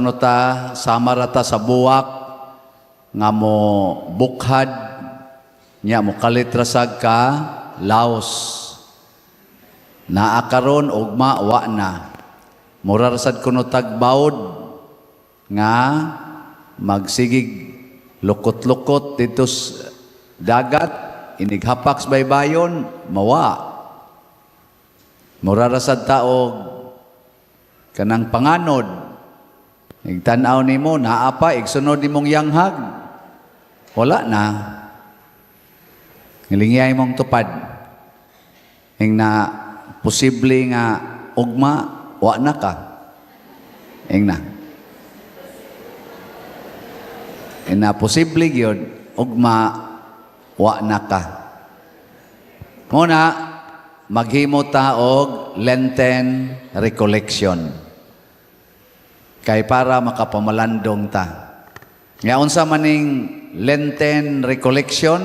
Ano ta, samarata sa buwak, nga mo bukhad, niya mo kalitrasag ka, laos. Naakaron, ugma, wa na. Murarasad kuno tagbawod, nga magsigig lukot-lukot dito dagat, inighapak sa baybayon, mawa. Murarasad taog, kanang panganod, igtanaw ni mo, naapa, igsunod ni mong yanghag. Wala na. Ngilingiyay mong tupad. Ing na posible nga ugma, wa na ka. Ing na. Ing na posible yun, ugma, wa na ka. Muna, maghimo ta og Lenten recollection. Kay para makapamalandong ta. Nga unsa maning Lenten recollection,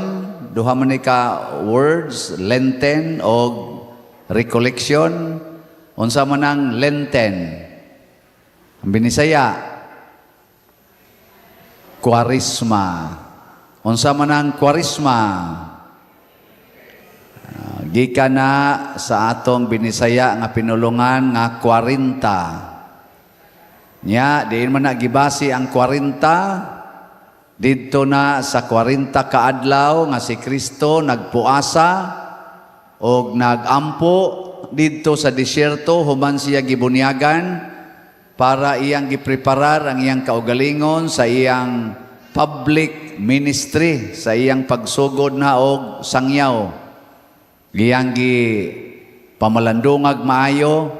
duha man ni ka words, Lenten og recollection. Unsa man ang Lenten? Ang binisaya, Kwarisma. Unsa man ang Kwarisma? Gikan na sa atong binisaya nga pinulungan nga 40. Nya, diin man nagibasi ang 40, dito na sa 40 kaadlaw nga si Kristo nagpuasa o nagampo dito sa disyerto, human siya gibunyagan para iyang gipreparar ang iyang kaugalingon sa iyang public ministry, sa iyang pagsugod na og sangyaw. Giyang pamalandungag maayo,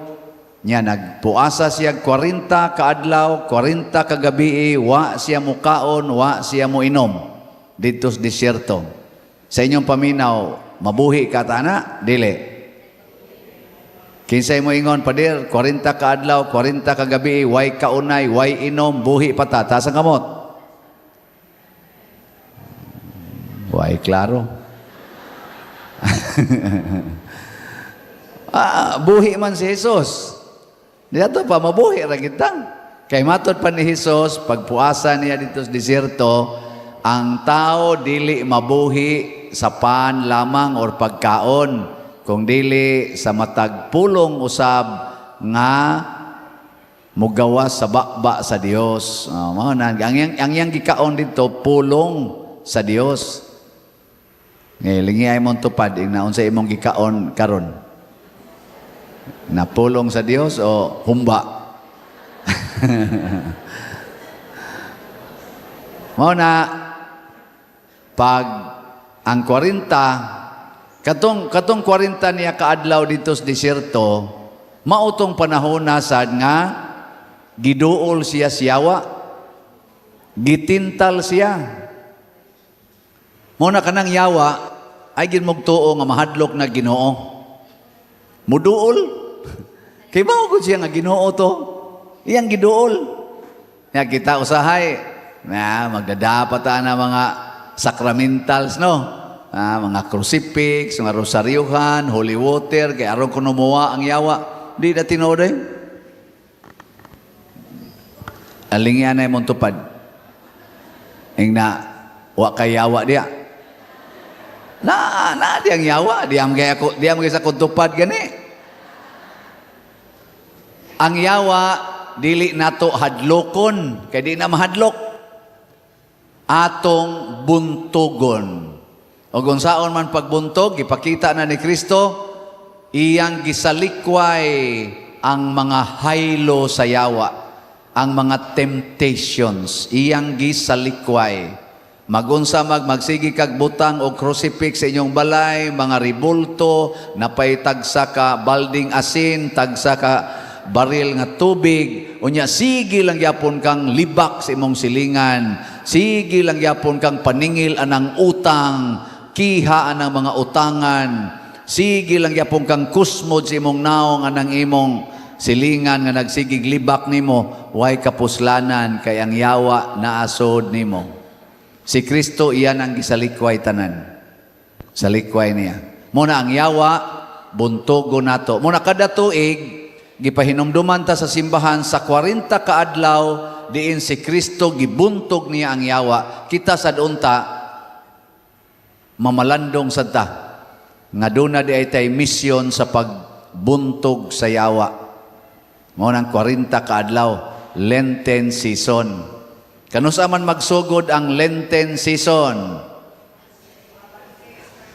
nya nagpuasa siya 40 kaadlaw, 40 kagabi, wa siya mukaon, wa siya mo inom dito sa disyerto. Sa inyong paminaw, mabuhi ka tana? Dili. Kinsay mo ingon, padir, 40 kaadlaw, 40 kagabi, way kaunay, way inom, buhi pa ta. Taas ang kamot. Way klaro. Buhi man si Jesus. Dito pa, mabuhi ra kita. Kay matod pa ni Jesus, pagpuasa niya dito sa disyerto, ang tao dili mabuhi sa pan lamang or pagkaon, kung dili sa matag pulong usab nga mugawas sa bakba sa Dios. Ang yang gikaon dito, pulong sa Dios. Lingi ay mong tupad, na unsa imong gikaon karon. Napulong sa Dios o humba? Mao na pag ang 40 katong 40 niya kaadlaw dito sa disyerto, mautong panahon na sad nga giduol siya siyawa, gitintal siya. Mao na kanang yawa ay ginmugtuo nga mahadlok na Ginoo. Muduol. Kay mao gud siya nga Ginoo to. Iyang giduol. Nga kita usahay na magdadapat na mga sacramentals, no? Mga crucifix, mga rosaryuhan, holy water, kay aron kuno muwa ang yawa. Di na tinuod eh. Alingyan ay mong tupad. Ing na wa kay yawa dia. Na di ang yawa, di am gaya sa kuntupad gani. Ang yawa dili nato hadlokon, kay di na mahadlok. Atong buntugon. O kung saon man pagbuntog, ipakita na ni Kristo, iyang gisalikway ang mga haylo sa yawa, ang mga temptations, iyang gisalikway. Magunsa magsigi kag butang o crucifix sa inyong balay, mga ribulto, napay tagsa ka balding asin, tagsa ka baril nga tubig, unya sige lang yapon kang libak sa imong silingan, sige lang yapon kang paningil anang utang, kiha anang mga utangan, sige lang yapon kang kusmod sa imong naong anang imong silingan nga nagsigig libak nimo, way kapuslanan kay ang yawa naasod nimo. Si Kristo iyan ang gisalikway tanan. Salikway niya. Muna ang yawa, buntogo nato. Muna kada tuig, gipahinumduman ta sa simbahan sa 40 kaadlaw diin si Kristo gibuntog niya ang yawa. Kita sa unta mamalandong sad ta nga duna di ay tay mission sa pagbuntog sa yawa. Mao nang 40 ka adlaw, Lenten season. Kanusa man magsugod ang Lenten season?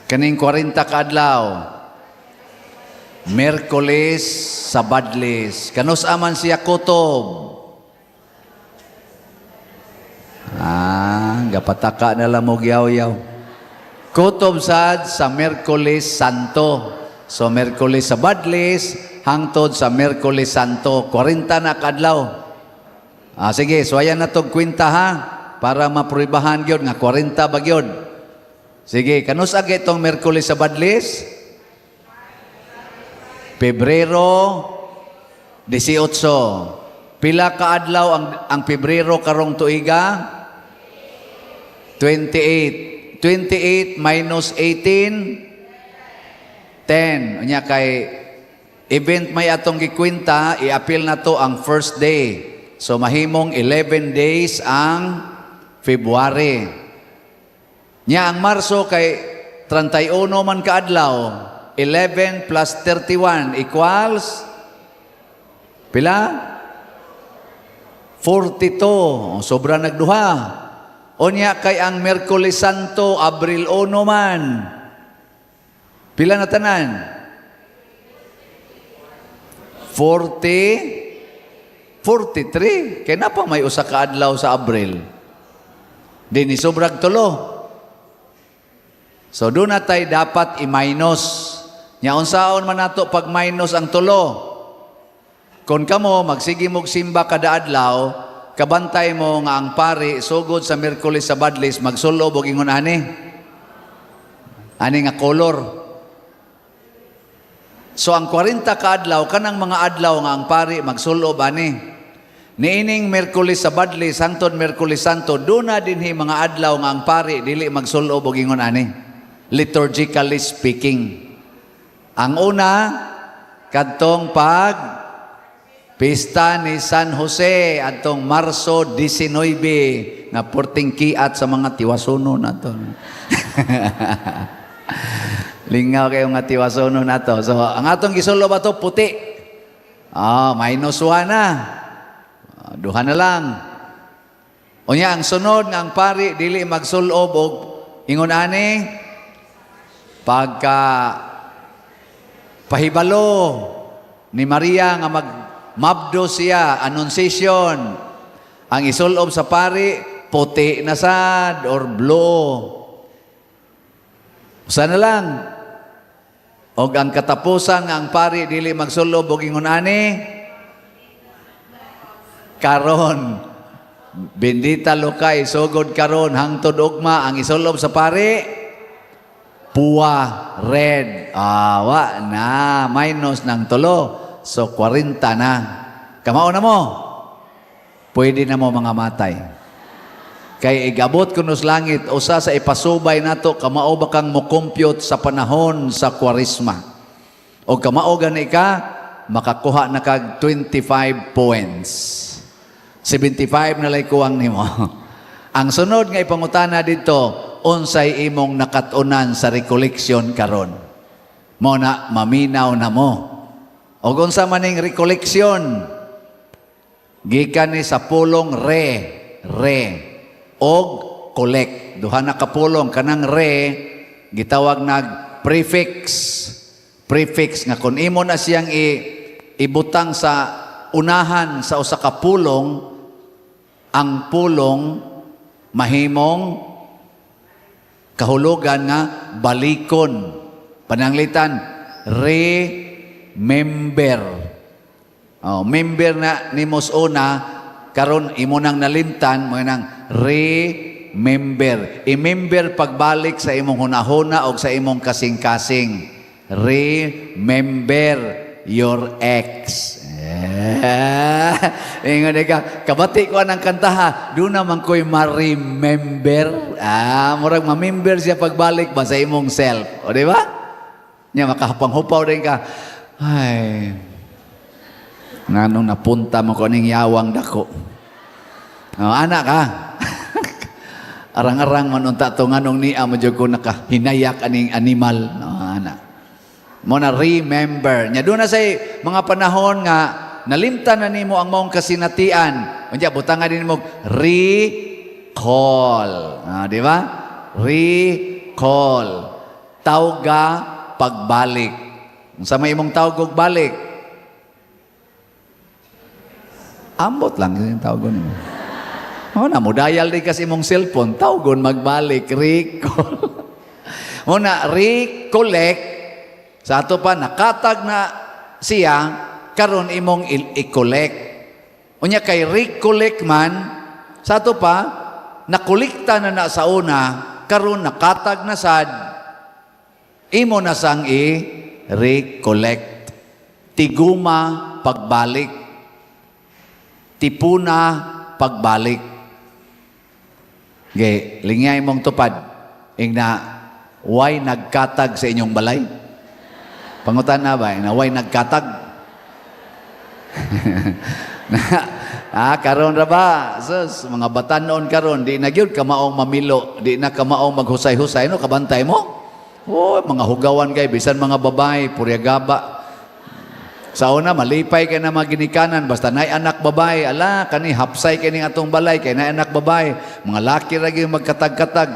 Kaning 40 ka adlaw, Miyerkules, Sabadles. Kanusa man siya kutob? Gapataka na lang mo yaw-yaw. Kutob sad sa Miyerkules Santo. So Miyerkules Sabadles hangtod sa Miyerkules Santo. 40 na kadlaw. Sige, so ayan na tog kwenta ha para mapruibahan gyud nga 40 ba gyud. Sige, kanusa itong Miyerkules Sabadles? Pebrero 18. Pila ka adlaw ang Pebrero karong tuiga? 28. 28 minus 18? 10. Unya kay event may atong gikwenta, i-appeal na to ang first day. So mahimong 11 days ang February. Nya ang Marso kay 31 man ka adlaw. 11 plus 31 equals pila? 42. Sobra nagduha. Onya kay ang Miyerkules Santo, Abril 1 man. Pila na tanan? 43. Kaya na pa may usa ka adlaw sa Abril. Di ni sobrag tulo. So doon na tayo dapat i-minus. Nya unsaon man nato pag minus ang tulo? Kung kamo magsige mog simba kada adlaw, kabantay mo nga ang pari sugod sa Miyerkules Sabadles magsulob og ingon ani nga color. So ang 40 ka adlaw kanang mga adlaw nga ang pari magsulob ani. Niining Miyerkules Sabadles hangtod Miyerkules Santo duna dinhi mga adlaw nga ang pari dili magsulob og ingon ani. Liturgically speaking. Ang una kadtong Pista ni San Jose atong Marso 19 na porting kiat sa mga tiwasono nato. Lingaw kayo nga tiwasono nato. So ang atong gisulo ba to puti? Minus 1 na. Duha na lang. Unya ang sunod nga ang pari dili magsulob og ingon ani pagka pahibalo ni Maria nga mabdo siya, annunciation. Ang isulob sa pari, puti na sad or blue. Usa na lang. O ang katapusan nga ang pari dili magsulob og ingon ani karon. Bendita Lokay, sugod karon hangtod ugma ang isulob sa pari puwa, red. Wa na, minus ng tulo. So, 40 na. Kamao na mo. Pwede na mo mga matay. Kay igabot kunos langit, usa sa ipasubay nato, kamao ba kang mo-compute sa panahon sa Kwaresma. O kamao gani ka, makakuha na kag 25 points. 75 na lay kuwang nimo. Ang sunod nga ipangutana dito, unsay imong nakatunan sa recollection karon. Mo na maminaw na mo. O unsa maning recollection? Gikan ni sa pulong re og collect. Duha na kapulong kanang re gitawag nag prefix. Prefix nga kun imo na siyang ibutang sa unahan sa usa ka pulong, ang pulong mahimong kahulugan nga balikon. Pananglitan remember. Member na nimos una karon imo nang nalimtan mo nang remember. I-member pagbalik sa imong hunahuna o sa imong kasing-kasing. Remember your ex. Ingon ka, kabati ko anang kanta ha, doon naman ko'y ma-remember. Murag ma-member siya pagbalik ba sa imong self. O di ba? Nya makahapang-hupaw din ka, ay, nanong napunta mo ko ning yawang dako. Anak ka. Arang-arang man unta to nganong niya mo jud ko nakahinayak aning animal. Anak. Mo na remember. Nya doon na say mga panahon nga nalimtan na nimo ang maong kasinatian. Unya butangan din mo recall. Di ba? Recall. Tawga pagbalik. Unsa may imong tawag og balik? Ambot lang yung tawag nimo. Na mo dial di kasi imong cellphone, tawgon magbalik, recall. Na recollect sa ato pa nakatag na siya karon imong i-collect. Unya kay recollect man sa ato pa nakolekta na sa una karon nakatag na sad imo na sang i-recollect. Tiguma pagbalik. Tipuna pagbalik. Okay, lingay mong tupad. Ingna, why nagkatag sa inyong balay? Pangutan na ba? Na why nagkatag? Karon ra ba? Sus, mga bata noon karon, di na gyud ka maong mamilo, di na ka maong maghusay-husay, no? Kabantay mo? Oh, mga hugawan kay, bisan mga babae, puryagaba. Sa una, malipay kay na maginikanan, basta na'y anak babae, ala, kani hapsay kay ning atong balay, kay na'y anak babae, mga laki ragi magkatag-katag,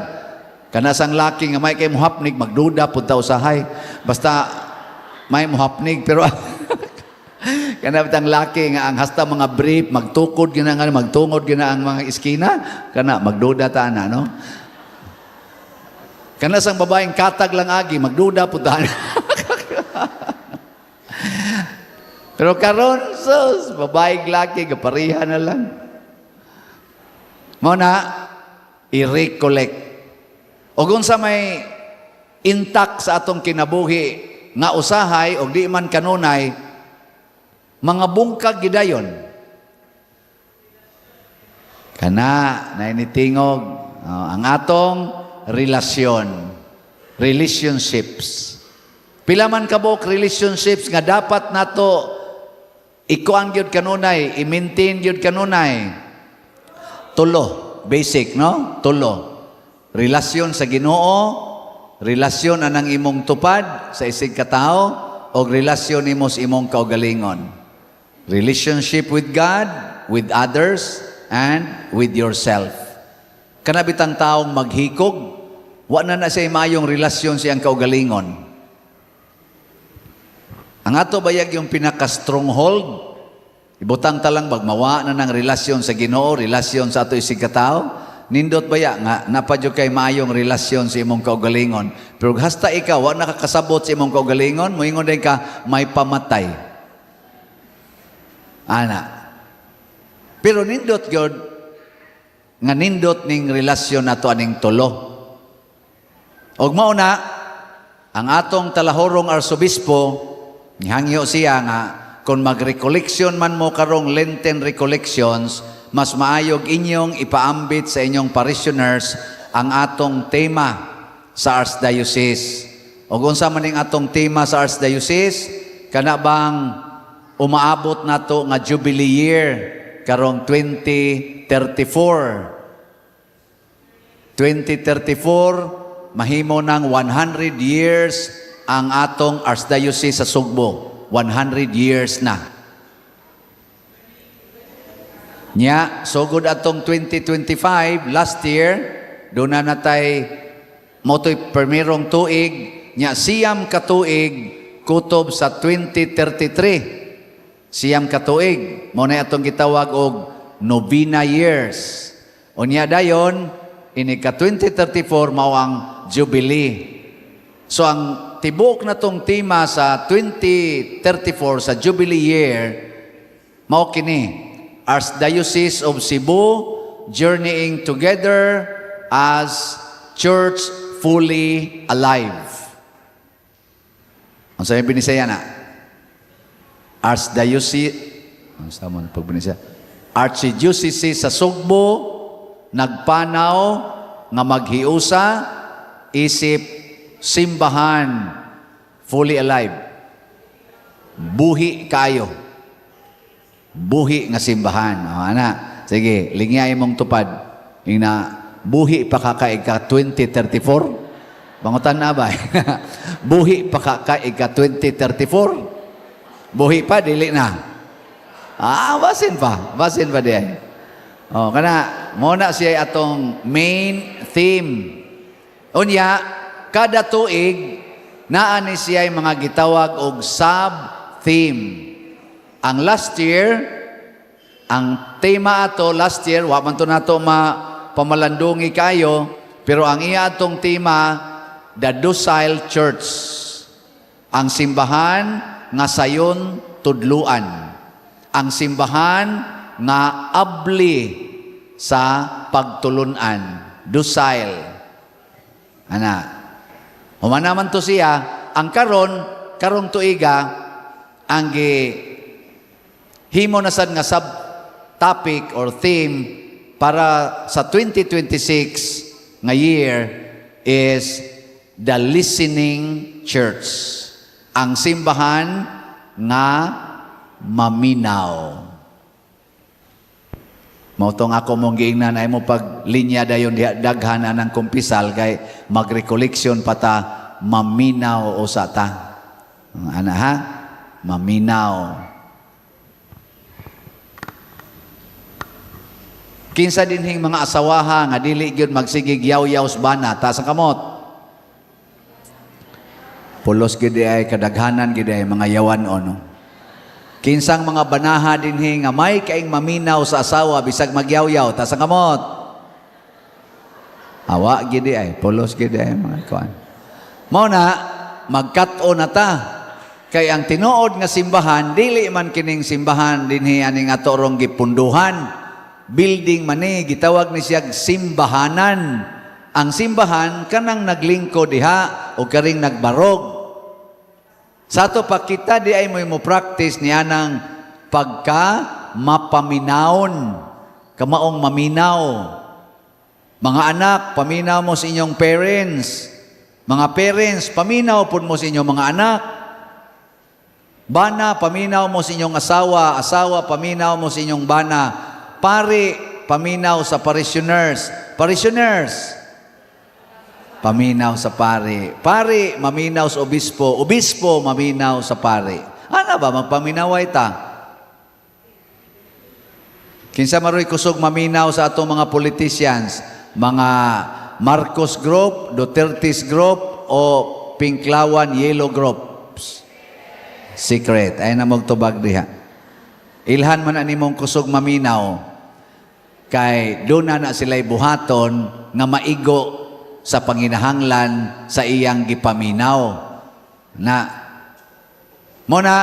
kanasang laki nga may kay muhapnig, magduda, punta usahay, basta may muhapnig, pero kanabitang laki nga ang hasta mga brief, magtukod gina nga, magtungod gina ang mga iskina, kana magduda ta na, no? Kanasang babaeng katag lang agi, magduda, punta Pero karon sus, babaeng laki, kaparihan na lang. Muna, i-recollect. O kung sa may intact sa atong kinabuhi, nga usahay, o di man kanunay, mga bungkag gidayon. Kana, nainitingog, ang atong relasyon, relationships. Pila man kabok relationships nga dapat nato ikuan gyud kanunay, i-maintain gyud kanunay. Tulo, basic, no? Tulo. Relasyon sa Ginoo, relasyon anang imong tupad sa isig katao, o relasyon nimo sa imong kaugalingon. Relationship with God, with others, and with yourself. Kanabitang taong maghikog, wa na siya mayong relasyon siyang kaugalingon. Ang ato bayag yung pinaka-stronghold, ibutang talang bagmawa na ng relasyon sa Ginoo, relasyon sa ato isig katao, nindot baya nga, napadyo kay maayong relasyon sa imong kaugalingon. Pero hasta ikaw, wa nakakasabot sa imong kaugalingon, moingon din ka, may pamatay. Ana. Pero nindot yun, nga nindot ning relasyon nato aning tulo. Og mauna, ang atong talahorong arsobispo, nihangyo siya nga, kung mag-recollection man mo karong Lenten recollections, mas maayog inyong ipaambit sa inyong parishioners ang atong tema sa Archdiocese. O kung sa maning atong tema sa Archdiocese, kana bang umaabot nato nga Jubilee year karong 2034. 2034, mahimo ng 100 years ang atong Archdiocese sa Sugbo. 100 years na. Nya, sugod atong 2025, last year, doon na natay moto'y permirong tuig, nya siyam katuig, kutob sa 2033. Siyam katuig, muna atong gitawag og novena years. O nya dayon, ini ka 2034, mao ang Jubilee. So ang tibok na tong tema sa 2034 sa Jubilee year, mao kini, Archdiocese of Cebu, journeying together as church fully alive. Ang sabi binisaya na, Archdiocese sa Sugbo, nagpanaw nga maghiusa, isip simbahan fully alive. Buhi kayo. Buhi nga simbahan. Ana, Sige, lingya imong tupad. Ina, buhi pa ka ika 2034? Bangutan na ba? Buhi pa ka ika 2034? Buhi pa, dili na. Basin pa diyan. Kana, muna siya atong main theme. Unya, kada tuig, naan ni siya mga gitawag og sub-theme. Ang last year, ang tema ato last year, wa man to nato pamalandungi kayo, pero ang iya atong tema, The Docile Church. Ang simbahan nga sayon tudluan. Ang simbahan nga abli sa pagtulunan. Docile. Ana. Humanaman to siya, ang karong tuiga, ang himo na sad nga sub-topic or theme para sa 2026 nga year is the listening church. Ang simbahan nga maminaw. Mautong ako mong giingnan ay mo pag linya dayon daghan ng kumpisal kay magrekoleksyon pata maminaw o sa ta. Ana ha? Maminaw. Kinsa dinhing mga asawaha nga dili gyud magsigig yaw-yaw sa bana ta sa kamot. Pulos gyud ay kadaghanan gyud ay mga yawan ono. Kinsang mga banaha dinhi nga may kaing maminaw sa asawa bisag magyaw-yaw ta sa kamot. Awa gyud ay pulos gyud ay mga kuan. Mao na magkat-o na ta. Kay ang tinuod nga simbahan dili man kining simbahan dinhi aning atorong gipunduhan. Building mani, gitawag ni siyag simbahanan. Ang simbahan, kanang naglingko diha o karing nagbarog. Sa ato pakita di ay mo practice niya ng pagka mapaminawon. Kamaong maminaw. Mga anak, paminaw mo sa inyong parents. Mga parents, paminaw po mo sa inyong mga anak. Bana, paminaw mo sa inyong asawa. Asawa, paminaw mo sa inyong bana. Pari, paminaw sa parishioners. Parishioners, paminaw sa pari. Pari, maminaw sa obispo. Obispo, maminaw sa pari. Ano ba, magpaminaway ta? Kinsa maroy kusog maminaw sa atong mga politicians? Mga Marcos Group, Duterte's Group, o Pinklawan Yellow Groups? Secret. Ay na magtubag diha. Ilhan man animong kusog maminaw. Kay doon na sila'y buhaton nga maigo sa panginahanglan sa iyang gipaminaw. Muna,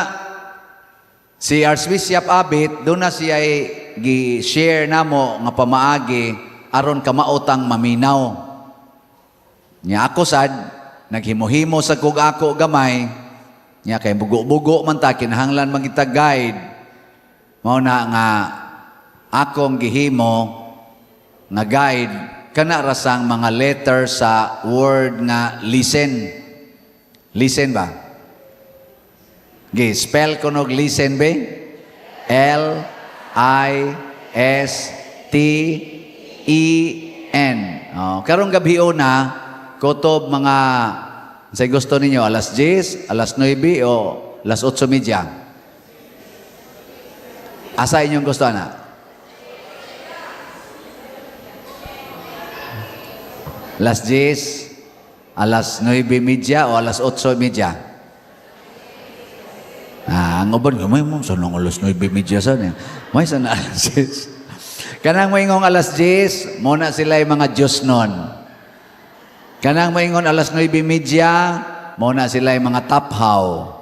si Archbishop Abit, doon na siya'y gi-share namo nga pamaagi aron kamaotang maminaw. Nya ako sad, naghimuhimo sa kug ako gamay, nya kay bugo-bugo man ta, kinahanglan magita guide. Mao na nga, akong gihimo nga guide kana rasang mga letter sa word nga listen. Listen ba? Spell ko nog listen ba? L-I-S-T-E-N. Karong gabi na, kutob mga, sa gusto ninyo, alas 10, alas 9 o alas 8:30. Asa inyong gusto na? Alas 10, alas 9:30 o alas 8:30? Ang uban, may mong sanong alas 9:30 sa niya. May sana alas 10. Kanang moingong alas 10, muna sila yung mga Diyos nun. Kanang moingon alas 9:30, muna sila yung mga taphaw.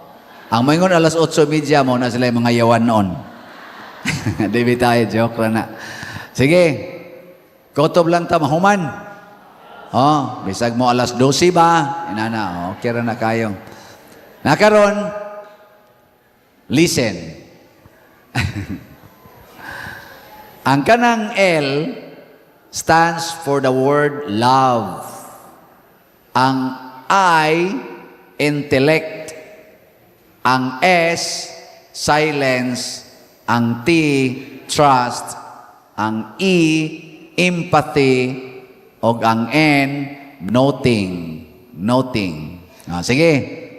Ang moingon alas 8:30, muna sila yung mga yawan noon. Di tayo, joke na. Sige, kutob lang ta, mahuman. Bisag mo alas 12 ba? Inana, okay na kayo. Nakaron, listen. Ang kanang L stands for the word love. Ang I, intellect. Ang S, silence. Ang T, trust. ang E, empathy, o ang N, noting. Noting. Sige,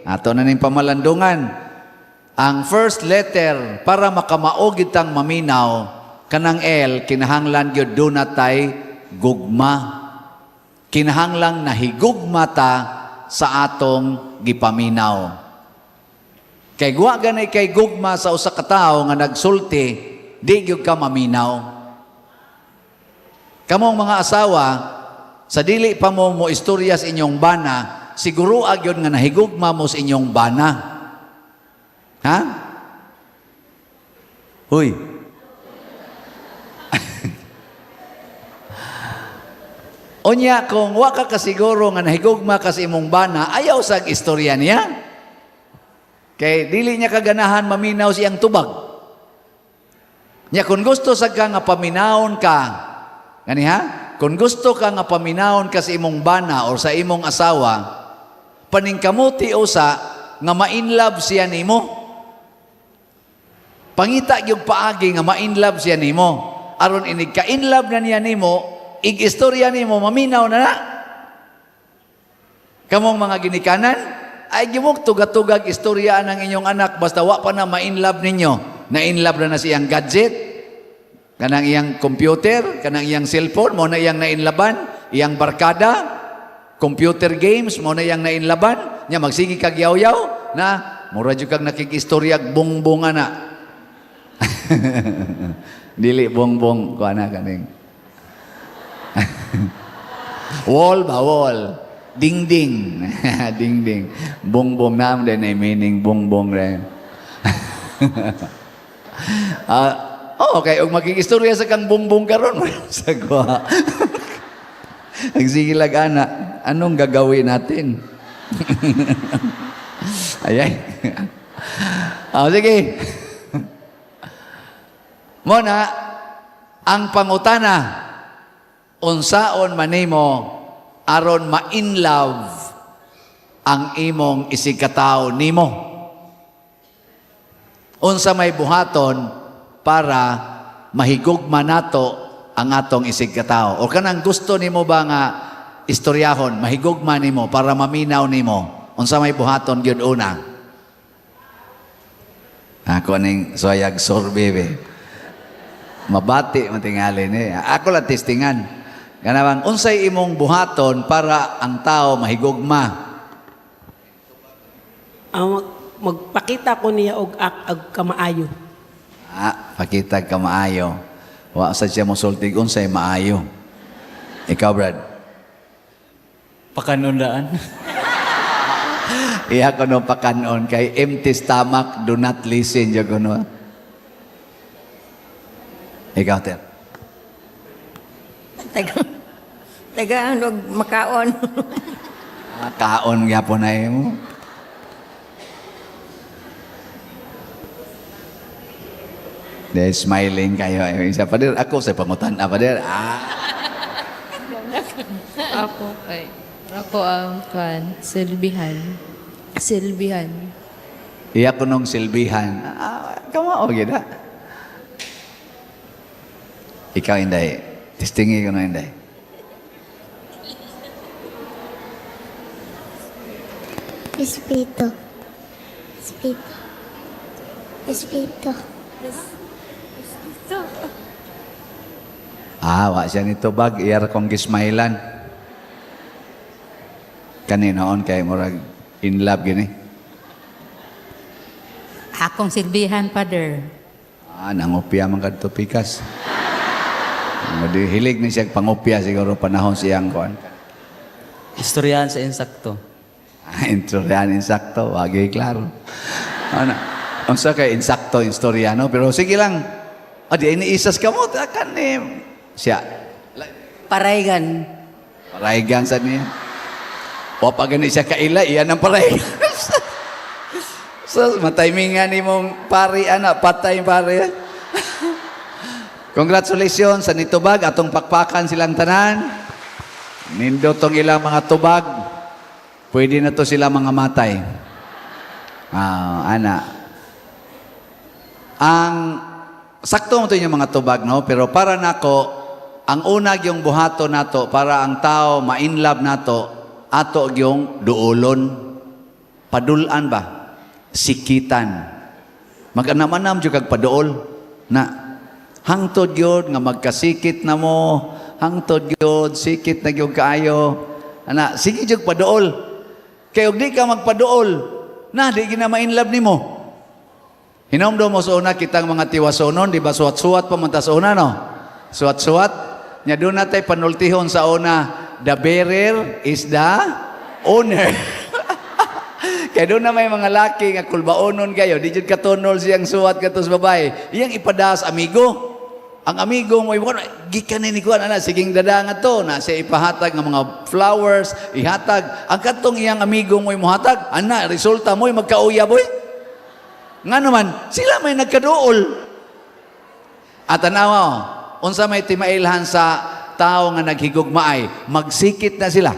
ato na ning pamalandungan. Ang first letter, para makamaog itang maminaw, kanang L, kinahanglan yun doon natay gugma. Kinahanglang nahigugma ta sa atong gipaminaw. Kay guwa ganay kay gugma sa usa ka tawo nga nagsulti, di gyud ka maminaw. Kamong mga asawa, sa dili pa mo istorya sa inyong bana, siguro agyon nga nahigugma mo sa inyong bana. Ha? Huy. Onya, kung wa ka kasiguro nga nahigugma ka sa imong bana, ayaw sa istorya niya. Kay dili niya kaganahan maminaw siyang tubag. Nya kung gusto sa ka nga paminawon ka, gani ha? Kung gusto ka nga paminawon ka sa imong bana or sa imong asawa, paningkamuti usa nga ma-inlove siya nimo. Pangita gyud paagi nga ma-inlove siya nimo. Aron inig ka-inlove na niya nimo, ig-istorya nimo maminaw na na. Kamong mga ginikanan, ay gimog tugag-tugag istorya ng inyong anak basta wa pa na ma-inlove ninyo. Na-inlove na siyang gadget, kanang iyang computer, kanang iyang cellphone, mo na iyang nainlaban, iyang barkada, computer games, mo na iyang nainlaban, nya magsigi kag yaw-yaw, na, mura jud kag nakikistorya bongbonga na. Dili bongbong, kuha na kaning. Wall ba, wall. Ding-ding. Ding-ding. Bongbong naman din ay meaning bongbong rin. Okay, kung magkikistorya sa kang bongbong karon sa kuha. Nagsige lag ana, anong gagawin natin? Ayay. Sige. Muna, ang pangutana, unsaon manimo aron ma-inlove ang imong isigkatawo nimo. Unsa may buhaton para mahigugma nato ang atong isigkatawo. O kanang gusto nimo ba nga istoryahon, mahigugma nimo para maminaw nimo. Unsa may buhaton gyud una. Ako ning soyag sorbe. Mabati matingali ni. Ako lang testingan. Ganawang unsay imong buhaton para ang tao mahigugma. Magpakita ko niya og kamaayo. Pakita ka maayo. Wa sa siya mo sultig unsay maayo. Ikaw, Brad. Pakanundaan. Iya ko no pakanon kay empty stomach do not listen yo kuno. Ikaw, Ter. Taga makaon. Kaon gyapon ay mo. They smiling kayo. Isa pa din. Ako sa pangutan. Pa din. Ako ang silbihan. Silbihan. Iya ko nung silbihan. Kamao, gina. Ikaw, Inday. Testingi ko na, Inday. Espiritu. Espiritu. Espiritu. Wa siya nito bag. Iyar kong gismailan. Kaninoon kay murag in love gini. Akong silbihan, Father. Nangopya man kadto pikas. Hilig ni siya pangopya siguro panahon siyang kuan. Istoryahan sa insakto. Instoryahan insakto, wagi klaro. Unsa kay insakto istoryano pero sige lang. Di iniisas ka mo kan siya. Paraygan. Paraygan sa niya. O pag gani siya kaila, iyan ang paraygan. So, matimingan ni mong pari, patay pari. Congratulations sa nitubag, atong pakpakan silang tanan. Nindo tong ilang mga tubag. Pwede na to sila mga matay. Ang sakto mo ito yung mga tubag, no? Pero para nako, ang unag yung buhato nato, para ang tao ma-inlove nato, ato yung duulon. Padulan ba? Sikitan. Mag-anam-anam yung kag paduol. Na, hangtod yun, nga magkasikit na mo, hangtod yun, sikit na yung kaayo. Ana, sige yung paduol. Kaya di ka magpaduol, na, di gina ma-inlove ni mo. Hinomdo mo sa una kitang mga tiwasonon, di ba suwat-suwat pa man ta sa una, no? Suwat-suwat. Nya doon natin panultihon sa una, the bearer is the owner. Kaya doon na may mga laki nga kulbaonon kayo, di dyan katunol siyang suwat katos babae. Iyang ipadas amigo. Ang amigo mo, gikan ni kuan ana, siging dada nga to, na siya ipahatag ng mga flowers, ihatag. Ang katong iyang amigo mo imuhatag, ana, resulta mo magkauya boy. Nga naman, sila may nagkaduol. At tanawa, unsa may timailhan sa tao nga naghigugmaay, magsikit na sila.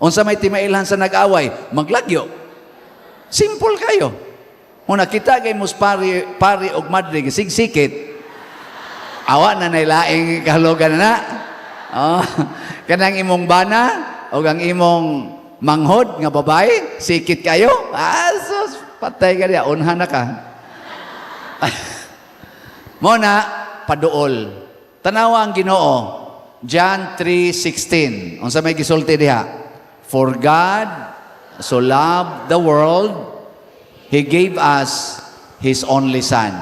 Unsa may timailhan sa nag-away, maglagyo. Simple kayo. Una kita kay mus pari og madre sigsikit. Awa na nailaing kahulugan na. Oh, kanang imong bana o ang imong manghod nga babae, sikit kayo. Sus, patay ka diya, unhan na ka. Muna, paduol. Tanawa ang Ginoo, John 3:16. Unsa may gisulti diha? For God so loved the world, He gave us His only Son.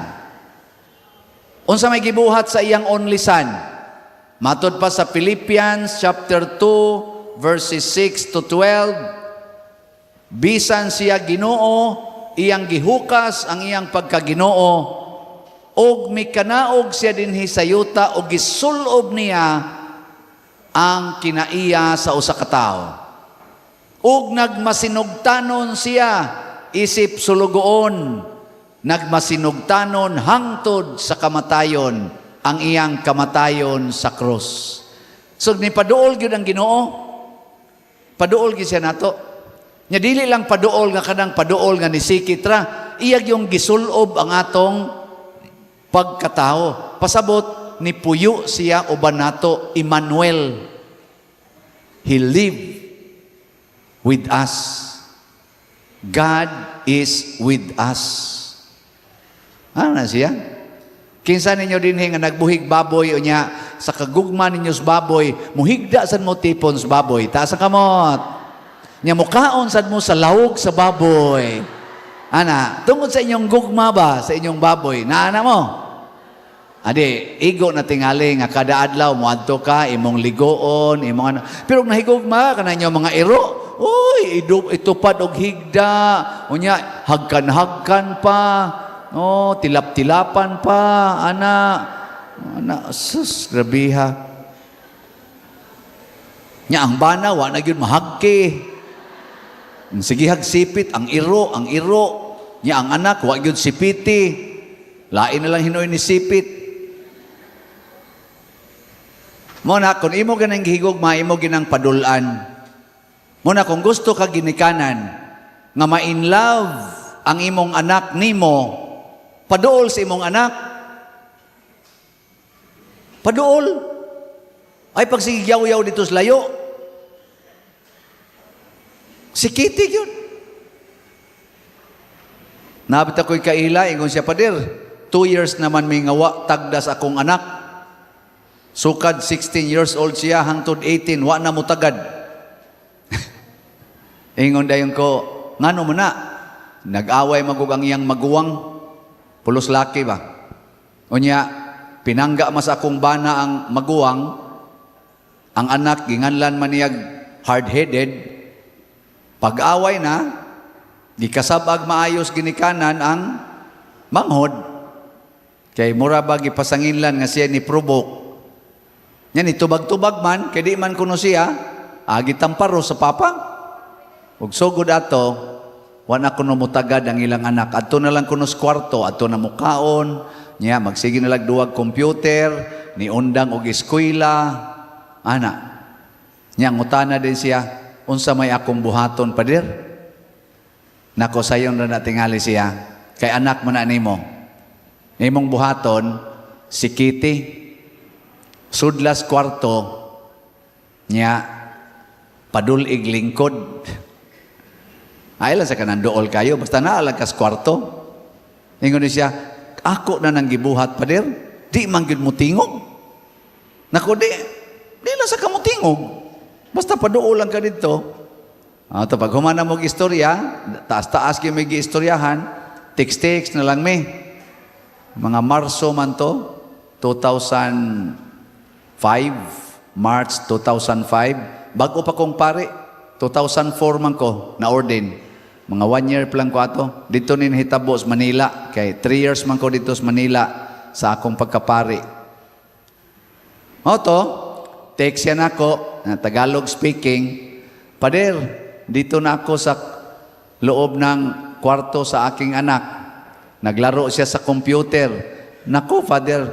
Unsa may gibuhat sa iyang only Son? Matod pa sa Philippians chapter 2, verses 6 to 12, bisan siya Ginoo, iyang gihukas ang iyang pagkaginoo, og mikanaog siya dinhi sa yuta, og gisulob niya ang kinaiya sa usa ka tawo. Og nagmasinugtanon siya isip sulugoon, nagmasinugtanon hangtod sa kamatayon, ang iyang kamatayon sa krus. So ni paduol gyud ang Ginoo. Paduol gyud siya nato. Nya dili lang paduol nga kanang paduol nga nisikit ra, iyag yung gisulob ang atong pagkatao. Pasabot ni puyo siya uban nato, Emmanuel. He lived with us. God is with us. Ano na siya? Kinsa ninyo din nga nagbuhig baboy o niya sa kagugma ninyo sa baboy, muhigda sad mo tipon sa baboy, taas ang kamot. Nya mukaon sad mo sa lawog sa baboy. Ana, tungod sa inyong gugma ba sa inyong baboy, naana mo? Adi, igo na tingali nga kada adlaw mo adto ka imong ligoon, imong ano. Pero nahigugma ka na inyo mga iro. Uy, itupad og higda. Unya, hagkan-hagkan pa. Oh, tilap-tilapan pa. Ana, sus, grabiha. Nya, ang bana, wa na yun mahagki. Sige, hagsipit, ang iro. Nya, ang anak, wa yun sipiti. Lain na lang hinoy ni sipit. Muna, kung imo ganang gihigugma, imo ginang padulan. Muna, kung gusto ka ginikanan, nga ma-in love ang imong anak nimo, paduol sa imong anak. Paduol. Ay, pag sigyaw-yaw dito sa layo, sikiti yun. Nabit ako'y kaila, ingon siya, Pader, 2 years naman may ngawa, tagdas akong anak. Sukad 16 years old siya, hangtod 18, wa na mo tagad. Ingon dayon ko, ngano mo na? Nag-away magug ang iyang maguwang, pulos laki ba? Unya, pinangga mas akong bana ang maguwang, ang anak, ginganlan man niyag hard-headed, pag-away na, di kasabag maayos ginikanan ang manghod. Kay mura ba gipasanginlan nga siya ni provoke. Yan, itubag-tubag man, kaya di man kuno siya, agitamparo sa papa. Ug sugod ato, wana kuno mutagad ang ilang anak. Adto na lang kuno sa kwarto, adto na mukaon, niya, magsige na lang duwag computer, ni undang og eskwela, ana. Niya, ngutana din siya, unsa may akong buhaton, Pader? Nako, sayon na natingali siya, kay anak mo na nimo. Imong buhaton, si Kitty, sudlas kwarto, niya, padulig lingkod. Ay lang sa kanang dool kayo, basta naalag kas kwarto. Ingon siya, ako na nang gibuhat, pader, di man gyud mo tingog. Naku, di lang sa kamutingog. Basta paduol lang ka dito. Ito, pag humana mo istorya, taas-taas kayo may giistoryahan, text-text na lang may. Mga Marso man to, 2005, March 2005. Bago pa kong pare, 2004 man ko, na-ordain. Mga 1 year pa lang ko ato. Dito nin hitabo sa Manila. Kay 3 years man ko dito sa Manila sa akong pagkapari. Oto, text yan ako, na Tagalog speaking. Pader, dito na ako sa loob ng kwarto sa aking anak. Naglaro siya sa computer. Naku, Father,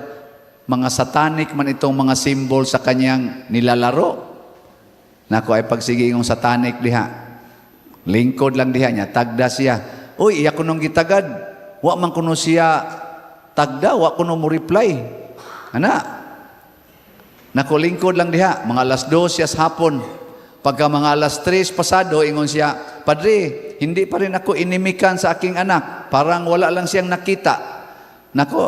mga satanic man itong mga symbol sa kanyang nilalaro. Naku, ay pagsige yung satanic diha. Lingkod lang diha niya, tagda siya. Uy, iya ko nung gitagad. Wa man kuno siya tagda, wa kuno mo reply. Ana, naku, lingkod lang diha. Mga alas 2 siya sa hapon. Pagka mga alas 3 pasado, ingon siya, Padre, hindi pa rin ako inimikan sa aking anak. Parang wala lang siyang nakita. Naku,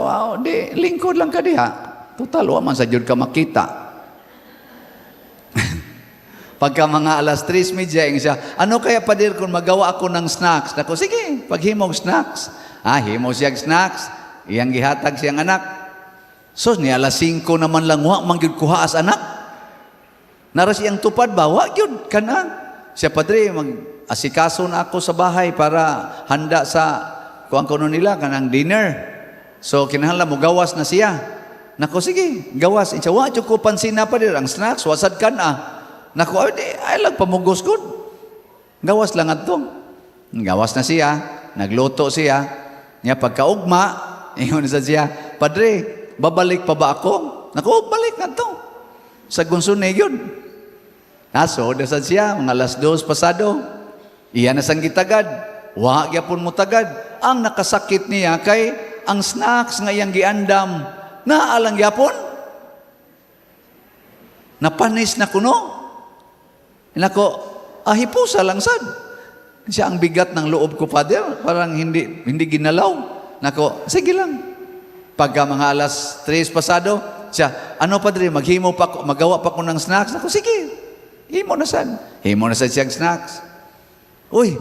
di, lingkod lang ka diha. Total, wa man sa Diyod ka makita. Pagka mga alas 3:30, ingon siya, ano kaya Pader kung magawa ako ng snacks? Naku, sige, paghimog snacks. Himog siyang snacks. Iyang gihatag siyang anak. So, ni alas 5 naman lang, wa man gyud kuha as anak. Nara siyang tupad ba? Wa gyud ka na. Siya, Padre, mag-asikaso na ako sa bahay para handa sa kuang kuno nila, kanang dinner. So, kinahanglan mo, gawas na siya. Naku, sige, gawas. Siya, wa gyud ko pansin na Padre, ang snacks, wasad ka na. Naku, ay lang pamugos ko. Gawas lang ato. Gawas na siya, nagluto siya. Niya pagkaugma, ingon sa siya, Padre, babalik pa ba ako? Naku, balik na to. Sa gunsunay yun. Naso, dasad siya, mga alas 2 pasado. Iyan na sang gitagad. Wa gyapon mo tagad. Ang nakasakit niya kay ang snacks nga iyang giandam. Naalang gyapon. Napanis na kuno. Nako, hipusa lang sad. Siya ang bigat ng loob ko, Father. Parang hindi ginalaw. Nako, sige lang. Pagka mga alas 3 pasado, siya, ano Padre, magawa pa ko ng snacks? Nako, sige. Himo na sad. Himo na sad siyang snacks. Uy,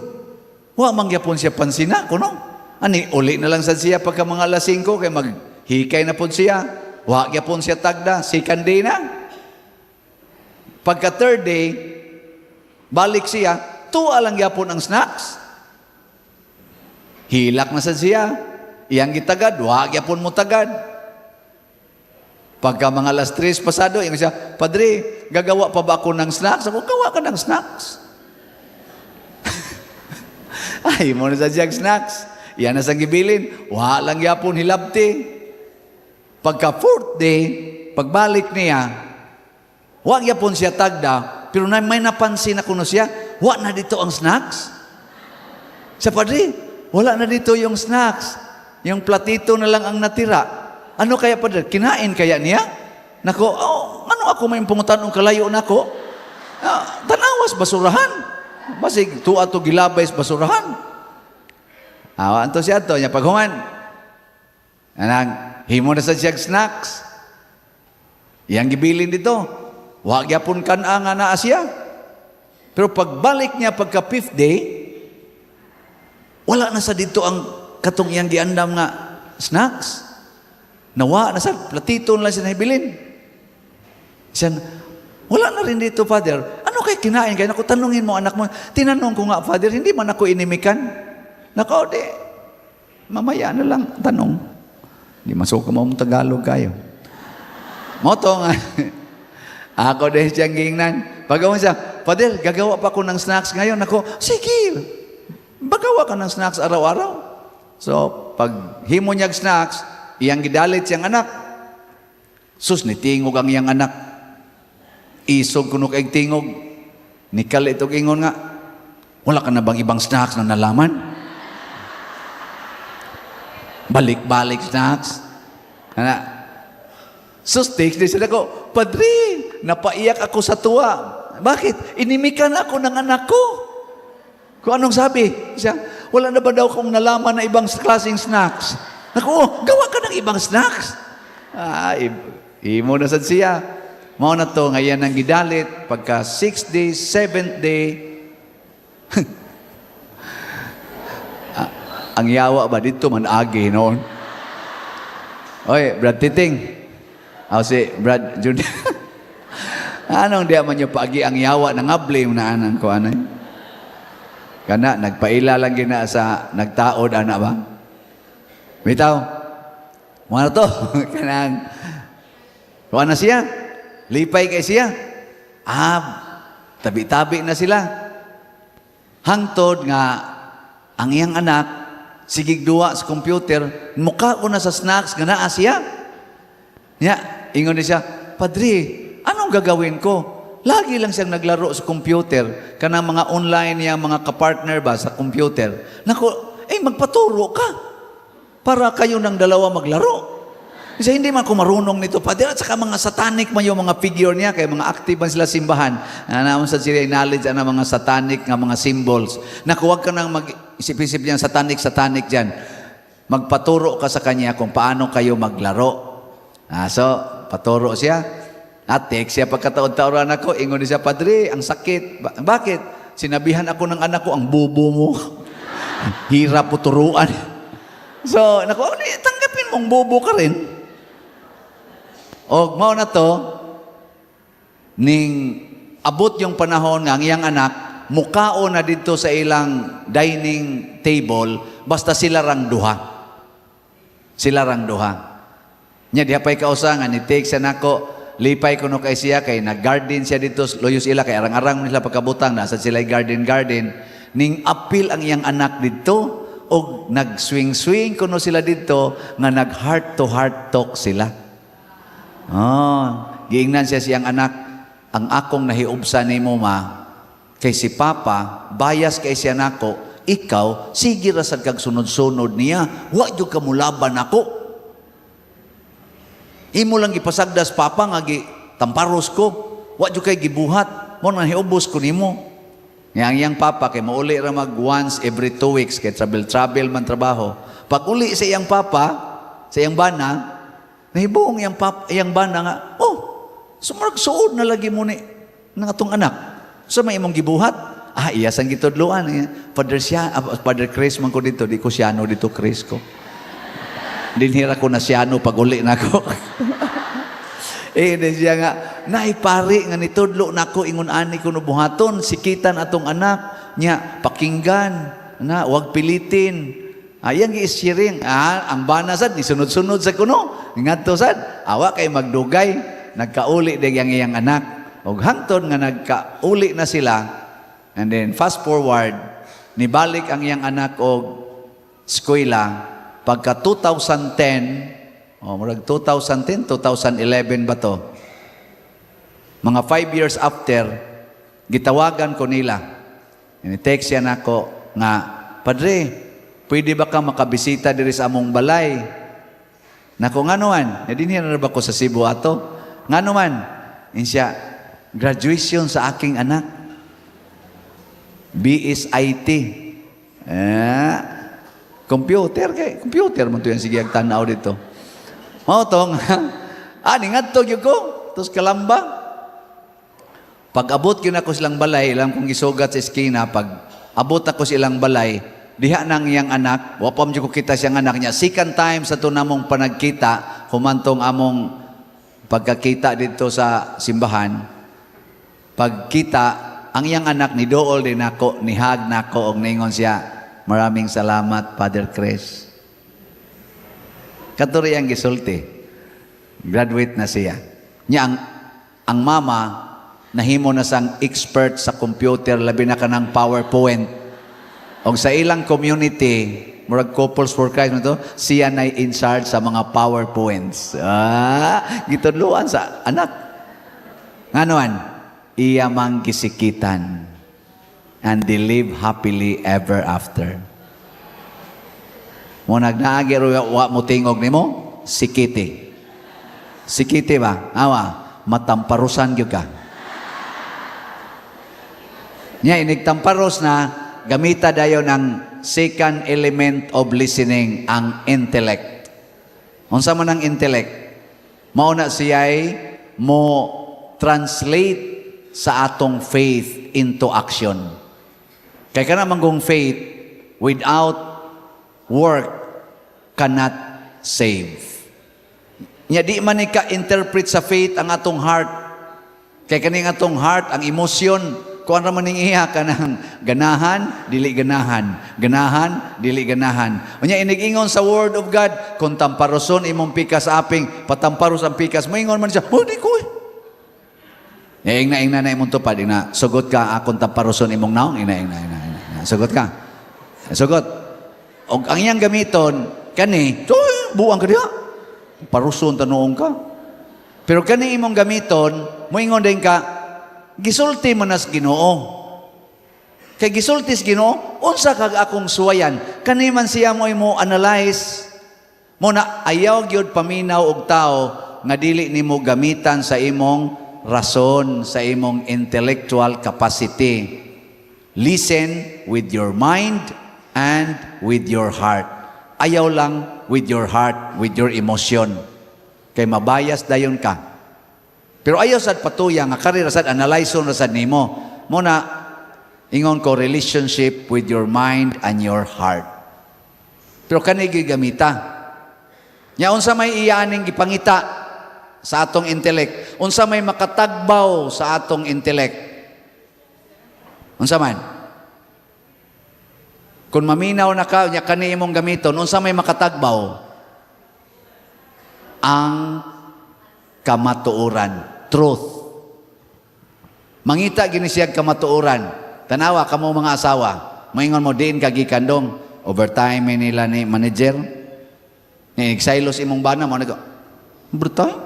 wa mangyapon siya pansina, kuno. Ani, uli na lang sad siya pagka mga alas 5, kaya maghikay na po siya. Wa gyapon siya tagda, second day na. Pagka third day, balik siya, tuwa lang yapon ang snacks. Hilak na sa siya. Iyang gitagad, wag yapon mo tagad. Pagka mga alas 3 pasado, yung siya, Padre, gagawa pa ba ako ng snacks? Ako, gawa ka ng snacks. Ay, mo na sa siyang snacks. Iyan na sa gibilin. Walang yapon hilabti. Pagka fourth day, pagbalik niya, wag yapon siya tagda, pero may napansin ako na siya, wala na dito ang snacks. Sa Padre, wala na dito yung snacks. Yung platito na lang ang natira. Ano kaya Padre? Kinain kaya niya? Nako, ano ako may pungutan kalayo na ko? Tanawas, basurahan. Basig, tuwa to gilabay sa basurahan. Anto siya to, niya paghuman. Anang, himo na sa siyang snacks. Yang gibilin dito, wag yapon kan-a nga naa siya. Pero pagbalik niya pagka 5th day, wala na sa dito ang katong iyang giandam nga snacks. Nawa na sa platito lang siya nahibilin. Siya, wala na rin dito, Father. Ano kay kinain? Kaya naku, tanungin mo anak mo. Tinanong ko nga, Father, hindi man ako inimikan. Naku, di, mamaya na lang tanong. Hindi masuka mo mong Tagalog kayo. Moto nga. Ako dahil siyang gingnan. Pagawa siya, Father, gagawa pa ako ng snacks ngayon. Ako, sige, bagawa ka ng snacks araw-araw. So, pag himo niyag snacks, iyang gidalit siyang anak. Sus, nitingog ang iyang anak. Isog kuno kay tingog. Nikal itong ingon nga, wala ka na bang ibang snacks na nalaman? Balik-balik snacks. Ana. Sus, text din sila ko, Padre, napaiyak ako sa tuwa. Bakit? Inimikan ako ng anak ko. Kung anong sabi? Siya, wala na ba daw kung nalaman na ibang klaseng snacks? Naku, gawa ka ng ibang snacks. Imo na sad siya. Mao na to, ngayon ang gidalit. Pagka 6th day, 7th day, ang yawa ba dito man agi noon? Oy, Brad Titing. Si Brad Junior. Anong diya man yung paagi ang yawa ng ablim na anan ko anay? Kana, nagpaila lang gina sa nagtaod, ana ba? Bitaw, mga to, kanang, kuha na siya, lipay kay siya. Tabi-tabi na sila. Hangtod nga, ang iyang anak, sigig duwa sa computer, mukha ko na sa snacks, nga naa siya. Ingon na siya, Padre, anong gagawin ko? Lagi lang siyang naglaro sa computer, kanang mga online niya, mga kapartner ba sa computer. Nako, magpaturo ka para kayo ng dalawa maglaro. Kasi hindi man ako marunong nito, Padre. At saka mga satanic man yung mga figure niya, kaya mga active man sila simbahan. Naman sa sila knowledge na mga satanic nga mga symbols. Naku, huwag ka nang mag-isip-isip niyan, satanic dyan. Magpaturo ka sa kanya kung paano kayo maglaro. So, paturo siya. At text siya pagkataon-taoran ako, ingon siya, Padre, ang sakit. Bakit? Sinabihan ako ng anak ko, ang bubo mo. Hirap po turuan. So, tanggapin mong bubo ka rin. O, mao na to, ning abot yung panahon nga ang iyang anak, mukao na dito sa ilang dining table, basta sila rang duha. Sila rang duha. Nya, diha pa'y kausangan, ni-take siya nako, lipay ko no kay siya, kay nag-garden siya dito, loyos ila, kay arang-arang nila pagkabutang, nasa sila garden, ning apil ang iyang anak dito, o nag-swing-swing ko no sila dito, nga nag-heart-to-heart talk sila. Giingnan siya siyang anak, ang akong nahiubsa ni mo ma, kay si Papa, bias kay siya nako, ikaw, sige rasad kag sunod-sunod niya, wa yung kamulaban ako. Imo lang gipasagdas Papa nga tamparos ko, wa yung kay gibuhat, mo nang hiubos ko nimo. Yang Papa, kay mauli ra mag once every 2 weeks, kay travel man trabaho. Pag uli sa iyang Papa, sa iyang bana, nahibuong iyang bana nga, sumarag suod na lagi mo ni ng atong anak. So may imong gibuhat, iyasang gitudluan. Father Chris man ko dito, di ko siyano dito Chris ko. Dinhira ko na siyano pag uli na ko. Din siya nga, naipari nga nitudlo na ko, ingon ani ko nubuhaton, sikitan atong anak, niya, pakinggan, huwag pilitin. Yang gi-sharing, ang bana sad, isunod-sunod sa kuno, ngadto sad, awa kay magdugay, nagkauli din yang iyang anak. O hangtod nga nagkauli na sila, and then fast forward, nibalik ang iyang anak og eskwela, pagka 2010, murag 2010, 2011 ba to? Mga 5 years after, gitawagan ko nila. Ini-text yan ako nga, Padre, pwede ba ka makabisita diri sa among balay? Nako nga naman, nadinhin na ba ko sa Cebu ato? Nga naman, siya, graduation sa aking anak. BSIT. Computer mo to yan, sige, agtanaw dito. Mautong, ningadto yun ko, tapos kalamba. Pag abot yun ako silang balay, ilang kong isugat sa eskina, pag abot ako silang balay, diha nang iyang anak, wapam dyan ko kita siyang anak niya, second time sa ito namong panagkita, humantong among pagkakita dito sa simbahan, pagkita, ang iyang anak ni Dool din ako, nihag na ako, og ningon siya, maraming salamat, Father Chris. Katuri ang gisulti. Graduate na siya. Nya ang mama, nahimo na sang expert sa computer, labi na ka ng PowerPoint. O sa ilang community, murag couples for Christ mo to, siya na in charge sa mga PowerPoints. Gitudluan sa anak. Nganuan, iya mang gisikitan. And they live happily ever after. Mo nagnaagi wa mo tingog nimo, sikiti. Sikiti ba? Awa, matamparusan gyud ka. Nya inigtamparos na gamita dayon ng second element of listening, ang intellect. Unsa man ang intellect? Mao na siya'y mo translate sa atong faith into action. Kaya ka naman kung faith without work cannot save. Nya di man ika-interpret sa faith ang atong heart. Kaya kaning atong heart, ang emosyon, kung ano man iya ka ng ganahan, dili ganahan. Ganahan, dili ganahan. Unya inig-ingon sa Word of God, kung tamparoson imong pikas aping, patamparos ang pikas, moingon man siya, oh, di ko eh. Ing na imong tupad, ina, sugot ka, akong tamparoson imong naong, ina. Sugot ka. Sugot. Og ang iyang gamiton, kani, buang ka diha. Paruson tanoong ka. Pero kani imong gamiton, moingon din ka, gisulti mo nas Ginoo. Kay gisultis Ginoo, unsa kag akong suwayan? Kani man siya mo analyze. Mo na ayaw gyud paminaw og tao nga dili nimo gamitan sa imong rason, sa imong intellectual capacity. Listen with your mind and with your heart. Ayaw lang with your heart, with your emotion. Kay mabayas dayon ka. Pero ayaw sad patuya nga kari rasad analyson rasad nimo. Muna ingon ko relationship with your mind and your heart. Pero kani gigamita. Nya unsa may iyaning gipangita sa atong intellect? Unsa may makatagbaw sa atong intellect? Unsa man? Kung maminaw na ka, nya kani imong gamiton, unsa may makatagbaw? Ang kamatuoran, truth. Mangita gini siya kamatuoran. Tanawa kamo mga asawa, moingon mo diin kag gikandong overtime nila ni manager. Ni excilos imong bana mo nago. Overtime?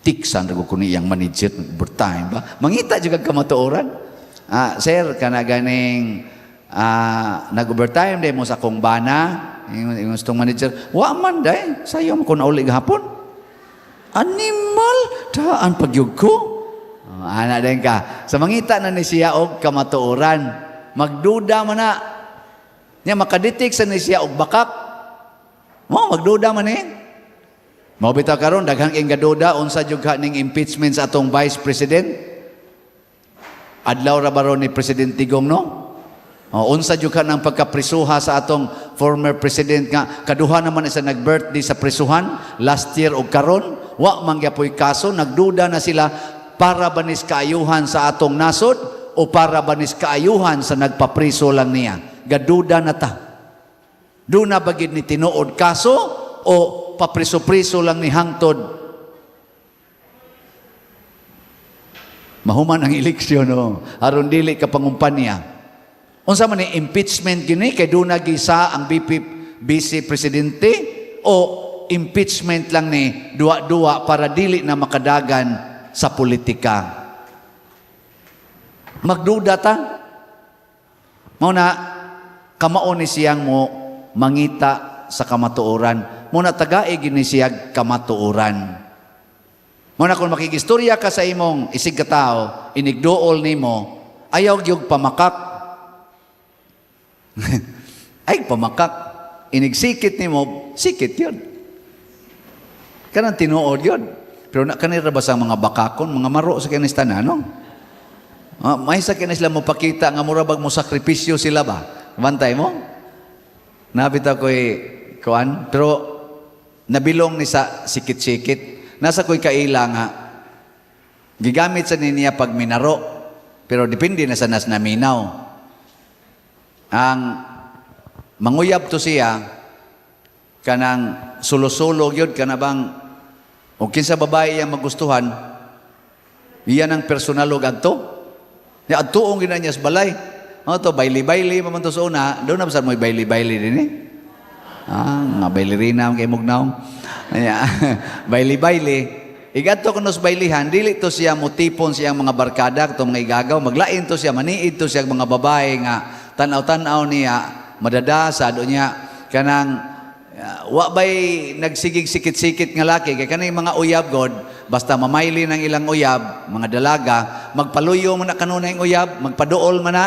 Tiksan ra ko ni iyang manager overtime ba? Mangita jud kag kamatuoran. Sir kana ganing nag-overtime day mo sa akong bana. Yung gustong manager, wa man day, sayo mo ko na uli gahapon. Animal, daan pagyug ko. Ana din ka. Sa mangita na ni siya og kamatuoran, magduda man na. Nya makaditik sa ni siya og bakak. Mo magduda man eh. Mao bitaw karon daghang ingaduda unsa jud ka ning impeachment sa atong Vice President. Adlaw ra baron ni President Tigong no? Unsa jud ka ng pagkaprisuha sa atong former president nga kaduha naman isa nag-birthday sa prisuhan last year og karon wa man gyapon kaso, nagduda na sila para banis kaayuhan sa atong nasod o para banis kaayuhan sa nagpapriso lang niya. Gaduda na ta. Do na bagid ni tinuod kaso o papriso-priso lang ni hangtod. Mahuman ang eleksyon no. Aron dili ka pangumpanya. Unsa man ni impeachment gini kay duna gisa ang vice presidente o impeachment lang ni duwa-duwa para dili na makadagan sa politika. Magduda ta. Mao na kamao ni siyang mo mangita sa kamatuoran. Mao na tagae gini siya kamatuoran. Mao na kung makigistorya ka sa imong isig ka tao, inigduol nimo, ayaw gyud pamakak. Ay, pamakak. Inigsikit ni mo, sikit yun. Kanang tinuod yun. Pero kanira ba sa mga bakakon, mga maro sa kinis tanan, no? May sa kinis lang mo pakita, nga murabag mo sakripisyo sila ba? Bantay mo? Nabita ko'y kuan, pero nabilong ni sa sikit-sikit. Nasa ko'y kaila nga, gigamit sa niya pag minaro, pero depende na sa nas naminaw. Ang manguyab to siya kanang sulo-sulo gyud kanabang o kinsa babae yang magustuhan iyan ang personal og adto ya adtuong gina niya sa balay to baili-baili man to sa una do na bisan mo baili-baili dinhi nga bailerina kay mugnaw baili-baili igadto kuno sa bailihan dili to siya motipon siyang mga barkada to mga igagaw maglain to siya maniid to siya mga babae nga tanaw-tanaw niya madadasa do niya kanang wa ba'y nagsigig sikit-sikit nga laki, kaya kanay mga uyab god, basta mamaili ng ilang uyab, mga dalaga, magpaluyo mo na kanunay ng uyab, magpaduol mo na,